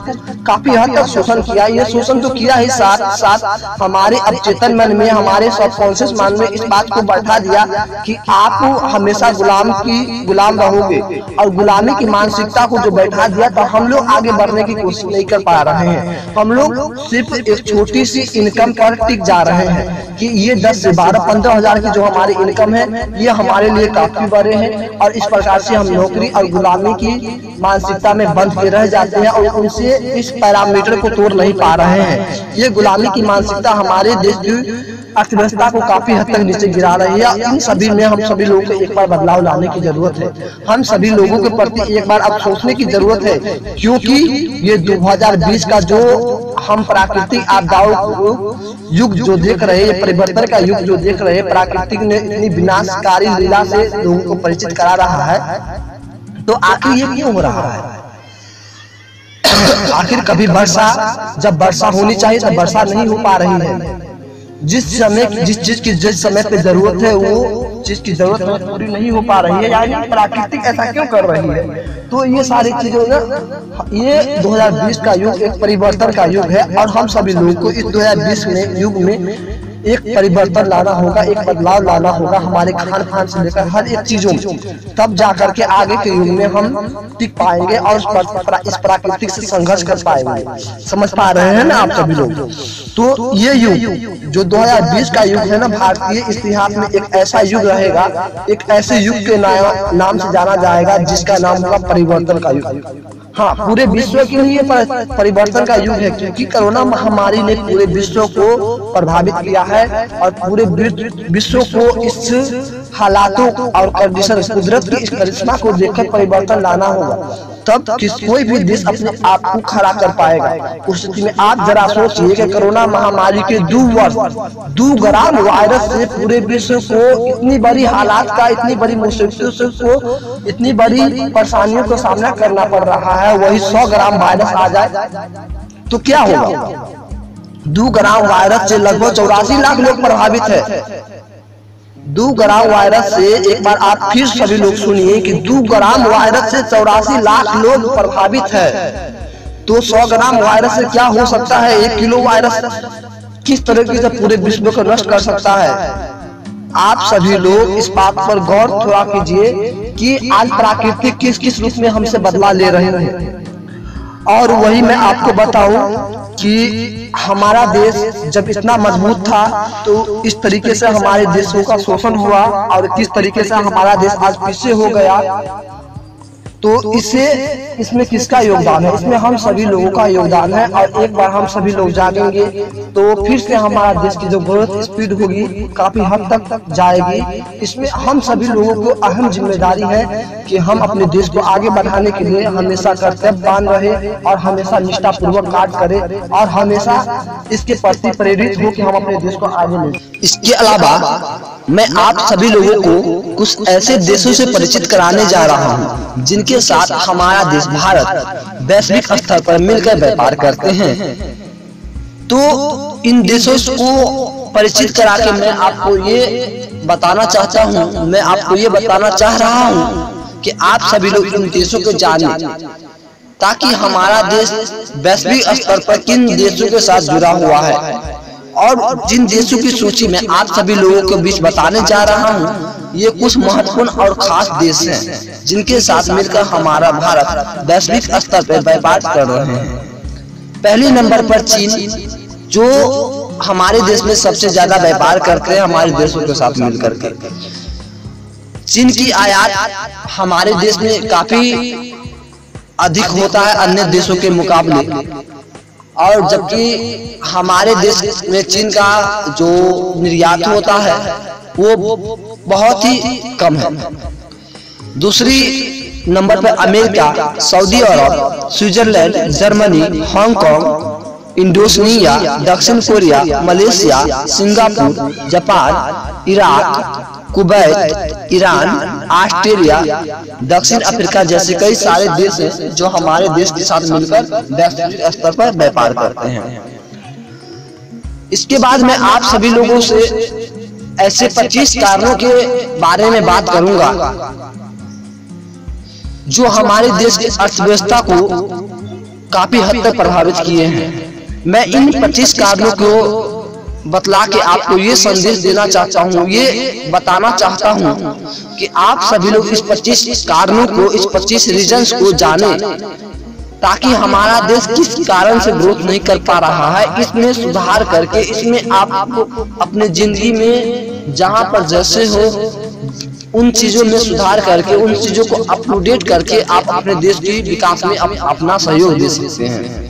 काफी हद तक शोषण किया। ये शोषण तो किया ही, साथ साथ हमारे अवचेतन मन में, हमारे सबकॉन्शियस मन में इस बात को बैठा दिया कि आप हमेशा गुलाम रहोगे। और गुलामी की मानसिकता को जो बैठा दिया तो हम लोग आगे बढ़ने की कोशिश नहीं कर पा रहे हैं। हम लोग सिर्फ एक छोटी सी इनकम पर टिक जा रहे हैं कि ये 10 से 12-15 हजार की जो हमारी इनकम है ये हमारे लिए काफी बड़े हैं। और इस प्रकार से हम नौकरी और गुलामी की मानसिकता में बंध के रह जाते हैं और उनसे इस पैरामीटर को तोड़ नहीं पा रहे हैं। ये गुलामी की मानसिकता हमारे देश की अर्थव्यवस्था को काफी हद तक नीचे गिरा रही है। इन सभी में हम सभी लोगों को एक बार बदलाव लाने की जरूरत है। हम सभी लोगों के प्रति एक बार अब सोचने की जरूरत है, क्योंकि ये 2020 का जो हम प्राकृतिक आपदाओं युग जो देख रहे हैं, परिवर्तन का युग जो देख रहे हैं, प्राकृतिक ने इतनी विनाशकारी लीला से लोगों को परिचित करा रहा है, तो आखिर ये क्यों हो रहा है? आखिर कभी वर्षा, जब वर्षा होनी चाहिए तब वर्षा नहीं हो पा रही है। जिस समय पे जरूरत है वो चीज की जरूरत पूरी नहीं हो पा रही है, यानी प्राकृतिक ऐसा क्यों कर रही है? तो ये सारी चीजें ना, ये 2020 का युग एक परिवर्तन का युग है और हम सभी लोगों को इस 2020 में युग में एक परिवर्तन लाना होगा, एक बदलाव लाना होगा हमारे खान पान से लेकर हर एक चीजों में। तब जाकर के आगे के युग में हम टिक पाएंगे और इस प्राकृतिक से संघर्ष कर पाएंगे। समझ पा रहे हैं ना आप सभी लोग? तो ये युग जो 2020 का युग है ना, भारतीय इतिहास में एक ऐसा युग रहेगा, एक ऐसे युग के नाम से जाना जाएगा जिसका नाम होगा परिवर्तन का युग। हाँ, पूरे विश्व के लिए परिवर्तन का युग है, क्योंकि कोरोना महामारी ने पूरे विश्व को प्रभावित किया है और पूरे विश्व को इस हालातों और कंडीशन, कुदरत की इस करिश्मा को देखकर परिवर्तन लाना होगा। तब कोई भी देश अपने आप को खड़ा कर पाएगा। उस स्थिति में आप जरा सोचिए कि कोरोना महामारी के 2 वर्ष 2 ग्राम वायरस से पूरे विश्व को इतनी बड़ी हालात का, इतनी बड़ी मुसीबतों को, इतनी बड़ी परेशानियों का सामना करना पड़ रहा है। वही 100 ग्राम वायरस आ जाए तो क्या होगा? 2 ग्राम वायरस से लगभग 84 लाख लोग प्रभावित है। 2 ग्राम वायरस से, एक बार आप फिर सभी लोग सुनिए कि 2 ग्राम वायरस से 84 लाख लोग प्रभावित है। तो 100 ग्राम वायरस से क्या हो सकता है? 1 किलो वायरस किस तरीके से पूरे विश्व को नष्ट कर सकता है? आप सभी लोग इस बात पर गौर थोड़ा कीजिए कि आज प्रकृति किस किस रूप में हमसे बदला ले रहे हैं। और वही मैं आपको बताऊं कि हमारा देश जब इतना मजबूत था तो इस तरीके से हमारे देशों का शोषण हुआ और किस तरीके से हमारा देश आज पीछे हो गया। तो इसमें किसका योगदान है? इसमें हम सभी लोगों का योगदान है। और एक बार हम सभी लोग जागेंगे तो फिर से हमारा देश की जो ग्रोथ स्पीड होगी काफी हद तक जाएगी। इसमें हम सभी लोगों को अहम जिम्मेदारी है कि हम अपने देश को आगे बढ़ाने के लिए हमेशा कर्तव्यवान रहे और हमेशा निष्ठापूर्वक कार्य करें और हमेशा इसके प्रति प्रेरित हो कि हम अपने देश को आगे ले। इसके अलावा मैं आप सभी लोगों को कुछ ऐसे देशों से परिचित कराने जा रहा हूं जिनके साथ हमारा देश भारत वैश्विक स्तर पर मिलकर व्यापार करते हैं। तो इन देशों को परिचित करा के मैं आपको ये बताना चाहता हूँ, मैं आपको ये बताना चाह रहा हूँ कि आप सभी लोग इन देशों को जानें, ताकि हमारा देश वैश्विक स्तर पर किन देशों के साथ जुड़ा हुआ है और जिन देशों की सूची में आप सभी लोगों के बीच बताने जा रहा हूँ, ये कुछ महत्वपूर्ण और खास देश हैं जिनके साथ मिलकर हमारा भारत वैश्विक स्तर पर व्यापार कर रहे हैं। पहले नंबर पर चीन, जो हमारे देश में सबसे ज्यादा व्यापार करते हैं हमारे देशों के साथ मिलकर के। चीन की आयात हमारे देश में काफी अधिक होता है अन्य देशों के मुकाबले, और जबकि हमारे देश में चीन का जो निर्यात होता है वो बहुत ही कम है। दूसरी नंबर पर अमेरिका, सऊदी अरब, स्विट्जरलैंड, जर्मनी, हांगकांग, इंडोनेशिया, दक्षिण Korea, Malaysia, Singapore, Japan, Iraq, Kuwait, Iran, Australia, दक्षिण अफ्रीका जैसे कई सारे देश हैं जो हमारे देश के साथ मिलकर वैश्विक स्तर पर व्यापार करते हैं। इसके बाद मैं आप सभी लोगों से ऐसे 25 कारणों के बारे में बात करूंगा जो हमारे देश की अर्थव्यवस्था को काफी हद तक प्रभावित किए हैं। मैं इन 25 कारणों को बतला के आपको ये संदेश देना चाहता हूँ, ये बताना चाहता हूँ कि आप सभी लोग इस 25 कारणों को, इस 25 रीजंस को जाने, ताकि हमारा देश किस कारण से ग्रोथ नहीं कर पा रहा है इसमें सुधार करके, इसमें आपको अपने जिंदगी में जहां पर जैसे हो उन चीजों में सुधार करके, उन चीजों को अप टू डेट करके आप अपने देश के विकास में अपना सहयोग दे सकते हैं।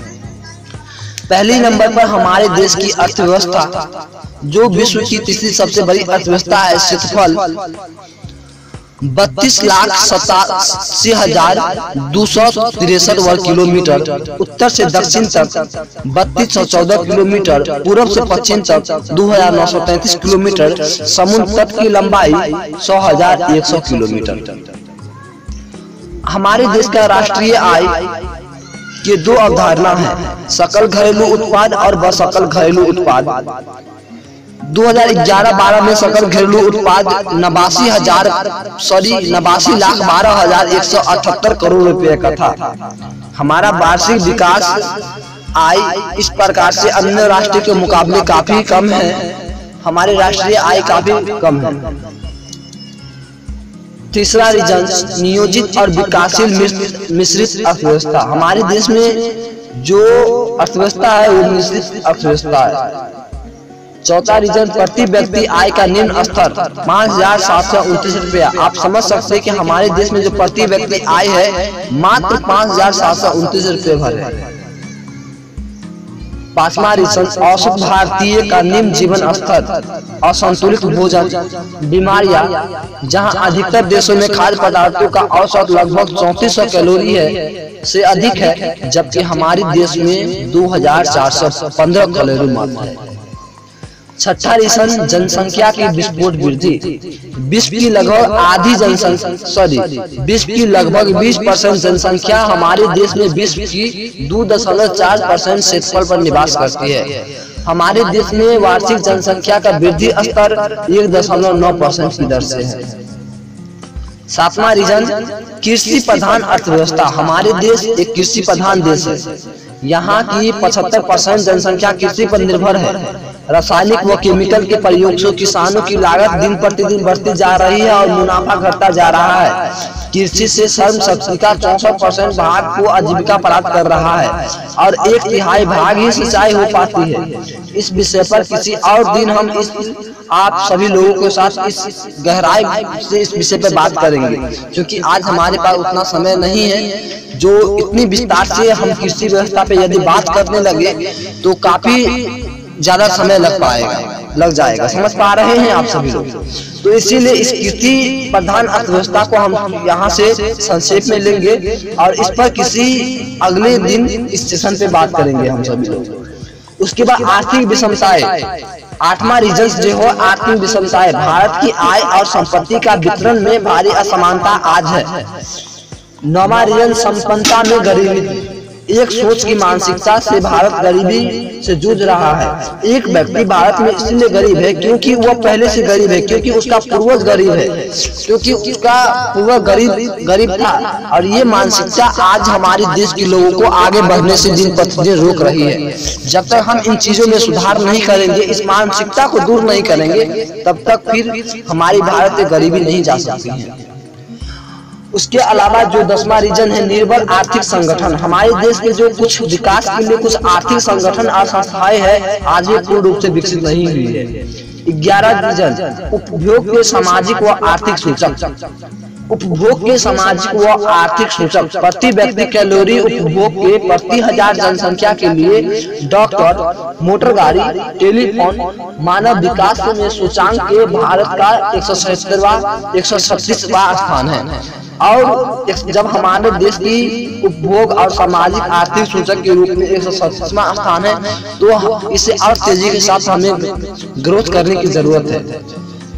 पहले नंबर पर हमारे देश की अर्थव्यवस्था, जो विश्व की तीसरी सबसे बड़ी अर्थव्यवस्था है। क्षेत्रफल 32,87,263 वर्ग किलोमीटर, उत्तर से दक्षिण तक 3214 किलोमीटर, पूर्व से पश्चिम तक 2933 किलोमीटर, समुद्र तट की लंबाई 100,100 किलोमीटर। हमारे देश का राष्ट्रीय आय के दो अवधारणा है, सकल घरेलू उत्पाद और बसकल घरेलू उत्पाद। 2011-12 में सकल घरेलू उत्पाद 89,12,178 करोड़ रुपए का था। हमारा वार्षिक विकास आय इस प्रकार से अन्य राष्ट्र के मुकाबले काफी कम है, हमारे राष्ट्रीय आय काफी कम है। तीसरा रीजन, नियोजित और विकासशील मिश्रित अर्थव्यवस्था। हमारे देश में जो अर्थव्यवस्था है वो मिश्रित अर्थव्यवस्था है। चौथा रीजन, प्रति व्यक्ति आय का निम्न स्तर 5,729 रुपया। आप समझ सकते हैं कि हमारे देश में जो प्रति व्यक्ति आय है मात्र 5,729 रुपये भर है। पांचवा रीजन, औसत भारतीय का निम्न जीवन स्तर, असंतुलित भोजन, बीमारियां, जहां अधिकतर देशों में खाद्य पदार्थों का औसत लगभग 3400 कैलोरी है से अधिक है, जबकि हमारे देश में 2,415 कैलोरी मात्र है। छठा रीजन, जनसंख्या की विस्फोट वृद्धि। विश्व की लगभग आधी विश्व की लगभग 20% जनसंख्या हमारे देश में विश्व की 2.4% क्षेत्रफल पर निवास करती है। हमारे देश में वार्षिक जनसंख्या का वृद्धि स्तर 1.9% की दर से है। सातवां रीजन, कृषि प्रधान अर्थव्यवस्था। हमारे देश एक कृषि प्रधान देश है, यहाँ की 75% जनसंख्या कृषि पर निर्भर है। रासायनिक व केमिकल के प्रयोग से किसानों की लागत दिन प्रतिदिन बढ़ती जा रही है और मुनाफा घटता जा रहा है। कृषि से श्रम शक्ति का 64% भाग को आजीविका प्राप्त कर रहा है और 1/3 भाग ही सिंचाई हो पाती है। इस विषय पर किसी और दिन हम आप सभी लोगों के साथ इस गहराई से इस विषय पर बात करेंगे, क्योंकि आज हमारे पास उतना समय नहीं है जो इतनी विस्तार से हम कृषि व्यवस्था पे यदि बात करने लगे तो काफी ज्यादा समय लग जाएगा। समझ पा रहे हैं आप सभी लोग? तो इसीलिए इस कृषि प्रधान अर्थव्यवस्था को हम यहाँ से संक्षेप में लेंगे और इस पर किसी अगले दिन इस सेशन पे बात करेंगे हम सभी लोग। उसके बाद आर्थिक विषमताएं। 8वां रीजन जो है आर्थिक विषमताएं। भारत की आय और संपत्ति का वितरण में भारी असमानता आज है। 9वां रीजन, संपन्नता में गरीबी। एक सोच की मानसिकता से भारत गरीबी से जूझ रहा है। एक व्यक्ति भारत में इसलिए गरीब है क्योंकि वह पहले से गरीब है, क्योंकि उसका पूर्वज गरीब है, क्योंकि उसका पूर्वज गरीब था। और ये मानसिकता आज हमारे देश के लोगों को आगे बढ़ने से दिन प्रतिदिन रोक रही है। जब तक हम इन चीजों में सुधार नहीं करेंगे, इस मानसिकता को दूर नहीं करेंगे, तब तक फिर हमारी भारत से गरीबी नहीं जा सकती है। उसके अलावा जो 10वां रीजन है निर्बल आर्थिक संगठन। हमारे देश के जो कुछ विकास के लिए कुछ आर्थिक संगठन और संस्थाएं हैं, आज भी पूर्ण रूप से विकसित नहीं हुई है। 11 रीजन उपभोग के सामाजिक व आर्थिक सूचक। उपभोग के सामाजिक व आर्थिक सूचक प्रति व्यक्ति कैलोरी उपभोग के प्रति 1000 जनसंख्या के लिए डॉक्टर, मोटर गाड़ी, टेलीफोन, मानव विकास में सूचांक के भारत का 137वां स्थान है। और जब हमारे देश की उपभोग और सामाजिक आर्थिक सूचक के रूप में 137वां स्थान है, तो इसे और तेजी के साथ हमें ग्रोथ करने की जरूरत है।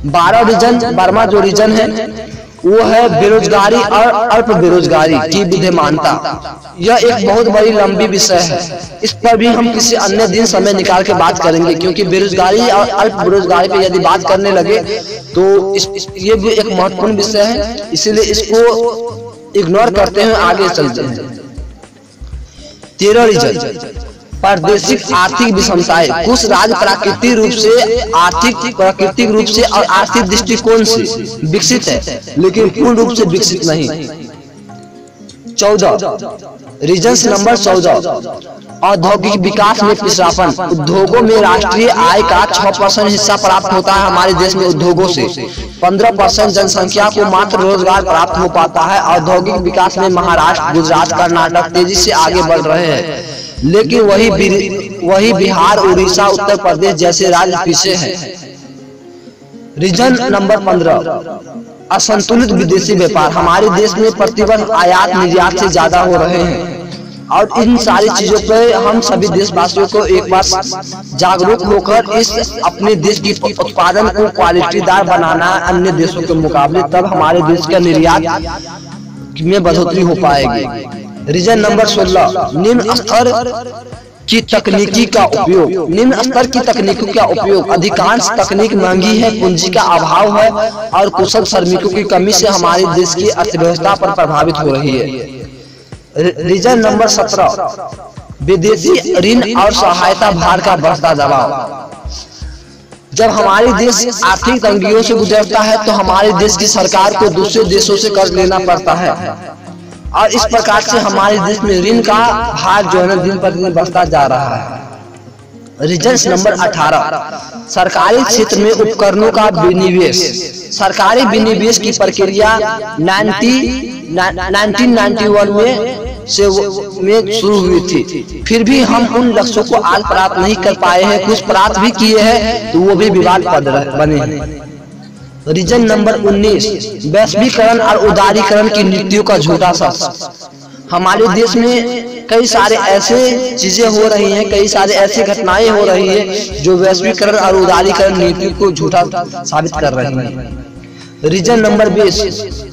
12वां जो रीजन है वो है बेरोजगारी और अल्प बेरोजगारी की विद्यमानता। यह एक बहुत बड़ी लंबी विषय है, इस पर भी हम किसी अन्य दिन समय निकाल के बात करेंगे, क्योंकि बेरोजगारी और अल्प बेरोजगारी पे यदि बात करने लगे तो ये भी एक महत्वपूर्ण विषय है, इसीलिए इसको इग्नोर करते हुए आगे चलते हैं। 13 रीजन प्रादेशिक आर्थिक विषमताएं। कुछ राज्य प्राकृतिक रूप से और आर्थिक दृष्टिकोण से विकसित है, लेकिन पूर्ण रूप से विकसित नहीं। 14 रीजन नंबर 14 औद्योगिक विकास में पिछड़ापन। उद्योगों में राष्ट्रीय आय का 6% हिस्सा प्राप्त होता है हमारे देश में उद्योगों से। 15% जनसंख्या को मात्र रोजगार प्राप्त हो पाता है। औद्योगिक विकास में महाराष्ट्र, गुजरात, कर्नाटक तेजी से आगे बढ़ रहे हैं, लेकिन वही बिहार, उड़ीसा, उत्तर प्रदेश जैसे राज्य पीछे हैं। रीजन नंबर 15 असंतुलित विदेशी व्यापार। हमारे देश में प्रतिवर्ष आयात निर्यात से ज्यादा हो रहे हैं, और इन सारी चीजों पर हम सभी देशवासियों को एक बार जागरूक होकर इस अपने देश की उत्पादन को क्वालिटीदार बनाना अन्य देशों के मुकाबले, तब हमारे देश का निर्यात में बढ़ोतरी हो पाएगी। रीजन नंबर 16 निम्न स्तर की तकनीकी का उपयोग। निम्न स्तर की तकनीकों का उपयोग। अधिकांश तकनीक महंगी है, पूंजी का अभाव है और कुशल श्रमिकों की कमी से हमारे देश की अर्थव्यवस्था पर प्रभावित हो रही है। रीजन नंबर 17 विदेशी ऋण और सहायता भार का बढ़ता दबाव। जब हमारे देश आर्थिक तंगियों से गुजरता है तो हमारे देश की सरकार को दूसरे देशों से कर्ज लेना पड़ता है, और इस प्रकार से हमारे देश में ऋण का भार जो है दिन प्रतिदिन बढ़ता जा रहा है। रीजन नंबर 18 सरकारी क्षेत्र में उपकरणों का विनिवेश। सरकारी विनिवेश की प्रक्रिया 1991 में शुरू हुई थी, फिर भी हम उन लक्ष्यों को आज प्राप्त नहीं कर पाए हैं। कुछ प्राप्त भी किए हैं तो वो भी विवादास्पद बने हैं। रीजन नंबर 19 वैश्वीकरण और उदारीकरण की नीतियों का झूठा सच। हमारे देश में कई सारे ऐसे चीजें हो रही हैं, कई सारे ऐसी घटनाएं हो रही है जो वैश्वीकरण और उदारीकरण नीति को झूठा साबित कर रही हैं। रीजन नंबर 20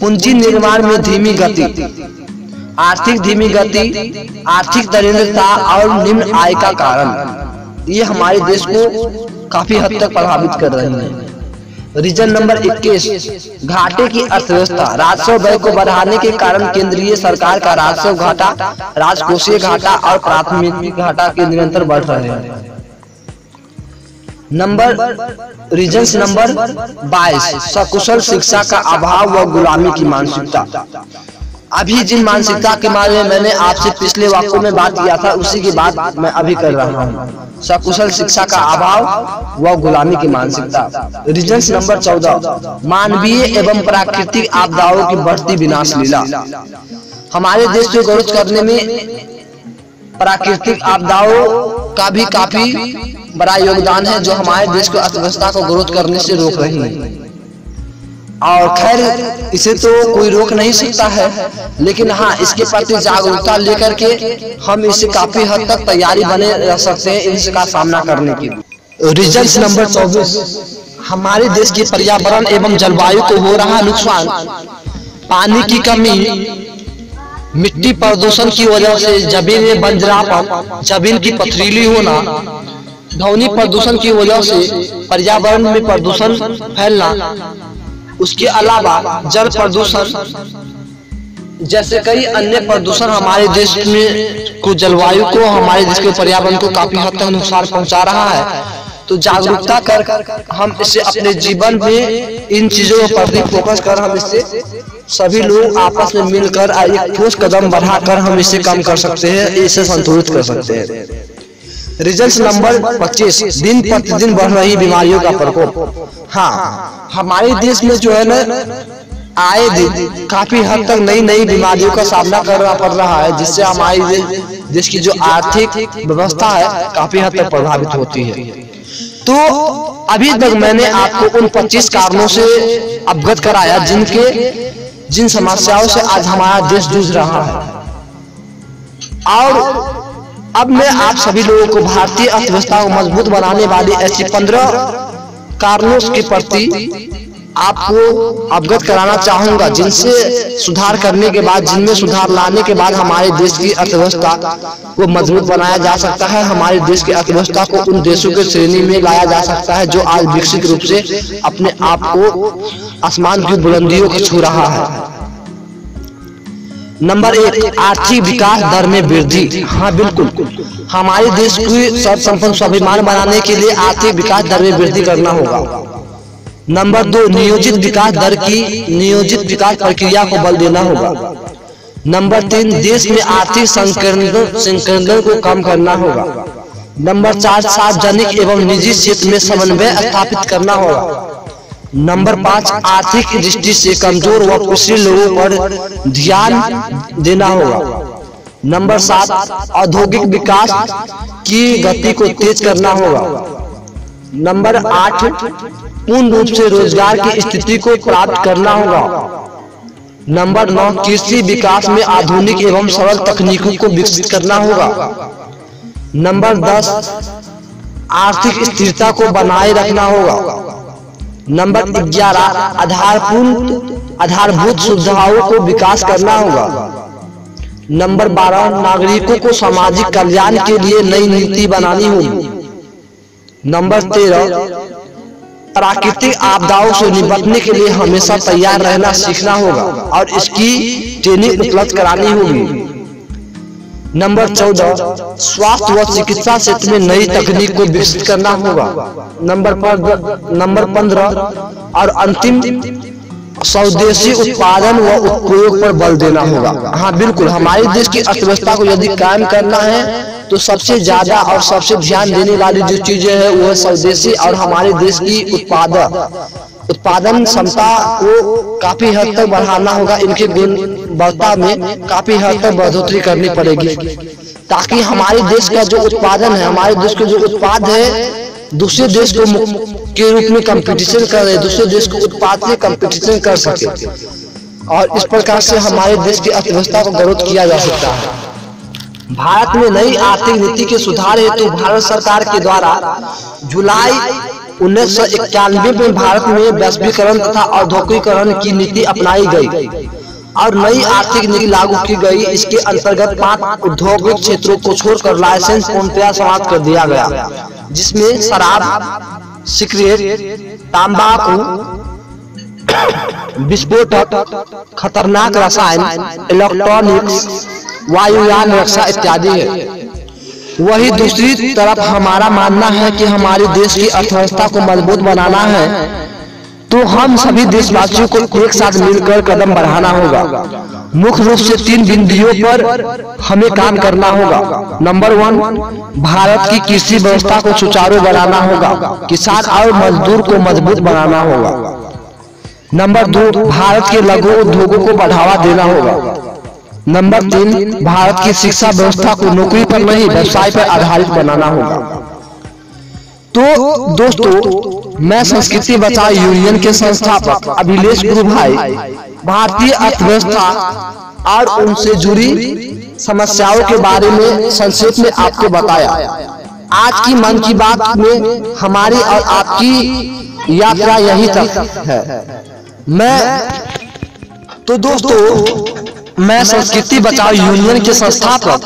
पूंजी निर्माण में धीमी गति। आर्थिक धीमी गति, आर्थिक दरिद्रता और निम्न आय का कारण ये हमारे देश को काफी हद तक प्रभावित कर रही है। रीजन नंबर 21 घाटे की अर्थव्यवस्था। राजस्व व्यय को बढ़ाने के कारण केंद्रीय सरकार का राजस्व घाटा, राजकोषीय घाटा और प्राथमिक घाटा के निरंतर बढ़ रहे हैं। रीजन नंबर 22 सकुशल शिक्षा का अभाव व गुलामी की मानसिकता। अभी जिन मानसिकता के बारे में मैंने आपसे पिछले वाक्यों में बात किया था, उसी की बात मैं अभी कर रहा हूँ। सकुशल शिक्षा का अभाव व गुलामी की मानसिकता। रीजन नंबर 14 मानवीय एवं प्राकृतिक आपदाओं की बढ़ती विनाश लीला। हमारे देश को ग्रोथ करने में प्राकृतिक आपदाओं का भी काफी बड़ा योगदान है, जो हमारे देश की अर्थव्यवस्था को ग्रोथ करने से रोक रही है। और खैर इसे तो कोई रोक नहीं सकता है, लेकिन हाँ इसके प्रति जागरूकता लेकर के हम इसे काफी हद तक तैयारी बने रह सकते हैं इसका सामना करने की। रीजन नंबर 24 हमारे देश के पर्यावरण एवं जलवायु को हो रहा नुकसान, पानी की कमी, मिट्टी प्रदूषण की वजह से जमीन में बंजरापन, जमीन की पथरीली होना, ध्वनि प्रदूषण की वजह से पर्यावरण में प्रदूषण फैलना, उसके अलावा जल प्रदूषण जैसे कई अन्य प्रदूषण हमारे देश में को जलवायु को, हमारे देश के पर्यावरण को काफी हद तक नुकसान पहुंचा रहा है। तो जागरूकता कर हम इसे अपने जीवन में इन चीजों पर फोकस कर हम इससे सभी लोग आपस में मिलकर एक ठोस कदम बढ़ाकर हम इसे कम कर सकते हैं, इसे संतुलित कर सकते हैं। रिजल्ट नंबर 25, दिन प्रतिदिन बढ़ रही बीमारियों का प्रकोप। हाँ, हमारे देश में जो है ना आए दिन काफी हद तक नई नई बीमारियों का सामना करना पड़ रहा है, जिससे हमारी देश की जो आर्थिक व्यवस्था है काफी हद तक प्रभावित होती है। तो अभी तक मैंने आपको उन 25 कारणों से अवगत कराया जिन समस्याओं से आज हमारा देश जूझ रहा है। और अब मैं आप सभी लोगों को भारतीय अर्थव्यवस्था को मजबूत बनाने वाली ऐसी 15 कारणों के प्रति आपको अवगत कराना चाहूंगा, जिनसे सुधार करने के बाद, जिनमें सुधार लाने के बाद हमारे देश की अर्थव्यवस्था को मजबूत बनाया जा सकता है। हमारे देश की अर्थव्यवस्था को उन देशों के श्रेणी में लाया जा सकता है जो आज विकसित रूप से अपने आप को आसमान की बुलंदियों को छू रहा है। नंबर 1, आर्थिक विकास दर में वृद्धि। हाँ बिल्कुल, हमारे देश की सर्वसंपन्न स्वाभिमान बनाने के लिए आर्थिक विकास दर में वृद्धि करना होगा। नंबर 2, नियोजित विकास प्रक्रिया को बल देना होगा। नंबर 3, देश में आर्थिक संकीर्णता को कम करना होगा। नंबर 4, सार्वजनिक एवं निजी क्षेत्र में समन्वय स्थापित करना होगा। नंबर 5, आर्थिक दृष्टि से कमजोर व पिछड़े लोगों पर ध्यान देना होगा। नंबर 7, औद्योगिक विकास की गति को तेज करना होगा। नंबर 8, पूर्ण रूप से रोजगार की स्थिति को प्राप्त करना होगा। नंबर 9, कृषि विकास में आधुनिक एवं सरल तकनीकों को विकसित करना होगा। नंबर 10, आर्थिक स्थिरता को बनाए रखना होगा। नंबर 11, आधारभूत सुविधाओं को विकास करना होगा। नंबर 12, नागरिकों को सामाजिक कल्याण के लिए नई नीति बनानी होगी। नंबर 13, प्राकृतिक आपदाओं से निपटने के लिए हमेशा तैयार रहना सीखना होगा और इसकी ट्रेनिंग उपलब्ध करानी होगी। नंबर 14, स्वास्थ्य व चिकित्सा क्षेत्र में नई तकनीक को विकसित करना होगा। नंबर 15 और अंतिम, स्वदेशी उत्पादन व उपयोग पर बल देना होगा। हाँ बिल्कुल, हमारे देश की अर्थव्यवस्था को यदि कायम करना है तो सबसे ज्यादा और सबसे ध्यान देने वाली जो चीजें हैं वो है स्वदेशी, और हमारे देश की उत्पादन क्षमता को काफी हद तक बढ़ाना होगा। इनके गुणवत्ता में काफी हद तक बढ़ोतरी करनी पड़ेगी, ताकि हमारे देश का जो उत्पादन है, हमारे देश के जो उत्पाद है दूसरे देश को के रूप में कंपटीशन कर रहे, दूसरे देश को उत्पाद से कंपटीशन कर सके, और इस प्रकार से हमारे देश की अर्थव्यवस्था को ग्रोथ किया जा सकता है। भारत में नई आर्थिक नीति के सुधार हेतु भारत सरकार के द्वारा जुलाई 1991 में भारत में वैश्वीकरण तथा औद्योगिकरण की नीति अपनाई गई और नई आर्थिक नीति लागू की गई। इसके अंतर्गत 5 औद्योगिक क्षेत्रों को छोड़कर लाइसेंस पूर्णतया समाप्त कर दिया गया, जिसमें शराब, सिगरेट, तंबाकू, विस्फोटक, खतरनाक रसायन, इलेक्ट्रॉनिक्स, वायुयान रक्षा इत्यादि है। वही दूसरी तरफ हमारा मानना है कि हमारे देश की अर्थव्यवस्था को मजबूत बनाना है तो हम सभी देशवासियों को एक साथ मिलकर कदम बढ़ाना होगा। मुख्य रूप से 3 बिंदुओं पर हमें काम करना होगा। नंबर 1, भारत की कृषि व्यवस्था को सुचारू बनाना होगा, किसान और मजदूर को मजबूत बनाना होगा। नंबर 2, भारत के लघु उद्योगों को बढ़ावा देना होगा। नंबर 3, भारत की शिक्षा व्यवस्था को नौकरी पर नहीं व्यवसाय पर आधारित बनाना होगा। तो दोस्तों, मैं संस्कृति बचाओ यूनियन के संस्थापक अभिलेष गुरु भाई भारतीय अर्थव्यवस्था और उनसे जुड़ी समस्याओं के बारे में संक्षेप में आपको बताया। आज की मन की बात में हमारी और आपकी यात्रा यही तक है। तो दोस्तों, मैं संस्कृति बचाओ यूनियन के संस्थापक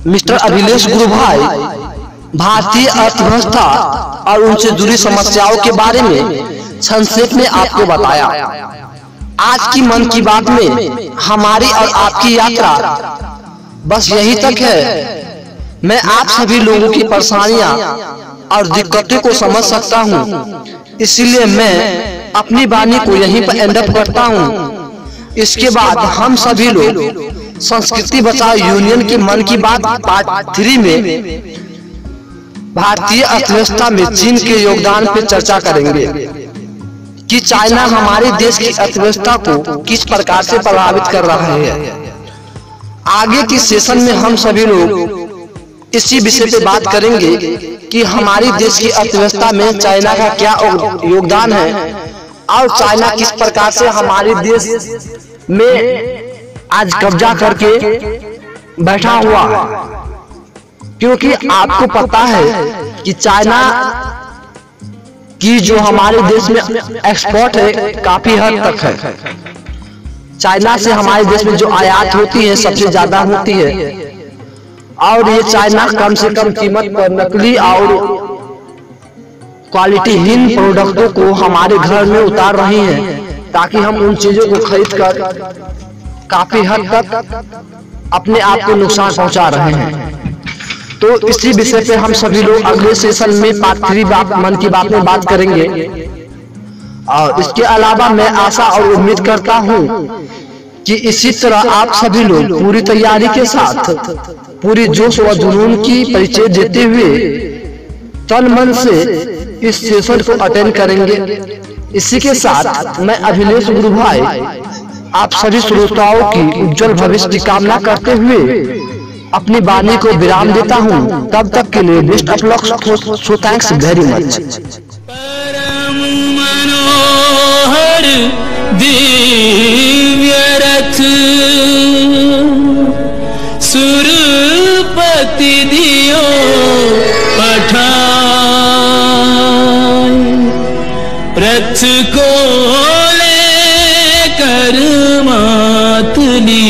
मिस्टर अभिलेष गुरु भाई भारतीय अर्थव्यवस्था और उनसे जुड़ी समस्याओं के बारे में संक्षेप में आपको बताया। आज की मन की बात में हमारी और आपकी यात्रा बस यही तक है। मैं आप सभी लोगों की परेशानियां और दिक्कतों को समझ सकता हूं, इसलिए मैं अपनी वाणी को यहीं पर एंड अप करता हूं। इसके बाद हम सभी लोग संस्कृति बचाओ यूनियन की मन की बात पार्ट 3 में भारतीय अर्थव्यवस्था में चीन के योगदान पर चर्चा करेंगे कि चाइना हमारे देश की अर्थव्यवस्था को किस प्रकार से प्रभावित कर रहा है। आगे की सेशन में हम सभी लोग इसी विषय पे बात करेंगे कि हमारी देश की अर्थव्यवस्था में चाइना का क्या योगदान है और चाइना किस प्रकार से हमारे देश में आज कब्जा करके बैठा हुआ है। क्योंकि आपको पता है कि चाइना की जो हमारे देश में एक्सपोर्ट है काफी हद तक है। चाइना से हमारे देश में जो आयात होती है सबसे ज्यादा होती है और ये चाइना कम से कम कीमत पर नकली और क्वालिटीहीन प्रोडक्टों को हमारे घर में उतार रही हैं ताकि हम उन चीजों को खरीद कर काफी हद तक अपने आप को नुकसान पहुंचा रहे हैं। तो इसी विषय पे हम सभी लोग अगले सेशन में पार्ट 3 मन की बात में बात करेंगे। और इसके अलावा मैं आशा और उम्मीद करता हूं कि इसी तरह आप सभी लोग पूरी तैयारी के साथ पूरी जोश व जुनून की परिचय देते हुए तन मन से इस सेशन को अटेंड करेंगे। इसी के साथ मैं अभिलेष गुरु भाई आप सभी श्रोताओं की उज्जवल भविष्य की कामना करते हुए अपनी वाणी को विराम देता हूं। तब तक के लिए best of luck. So thanks very much. परम मनोहर दिव्य रथ सुरपति दियो पठान, रथ को लेकर मातली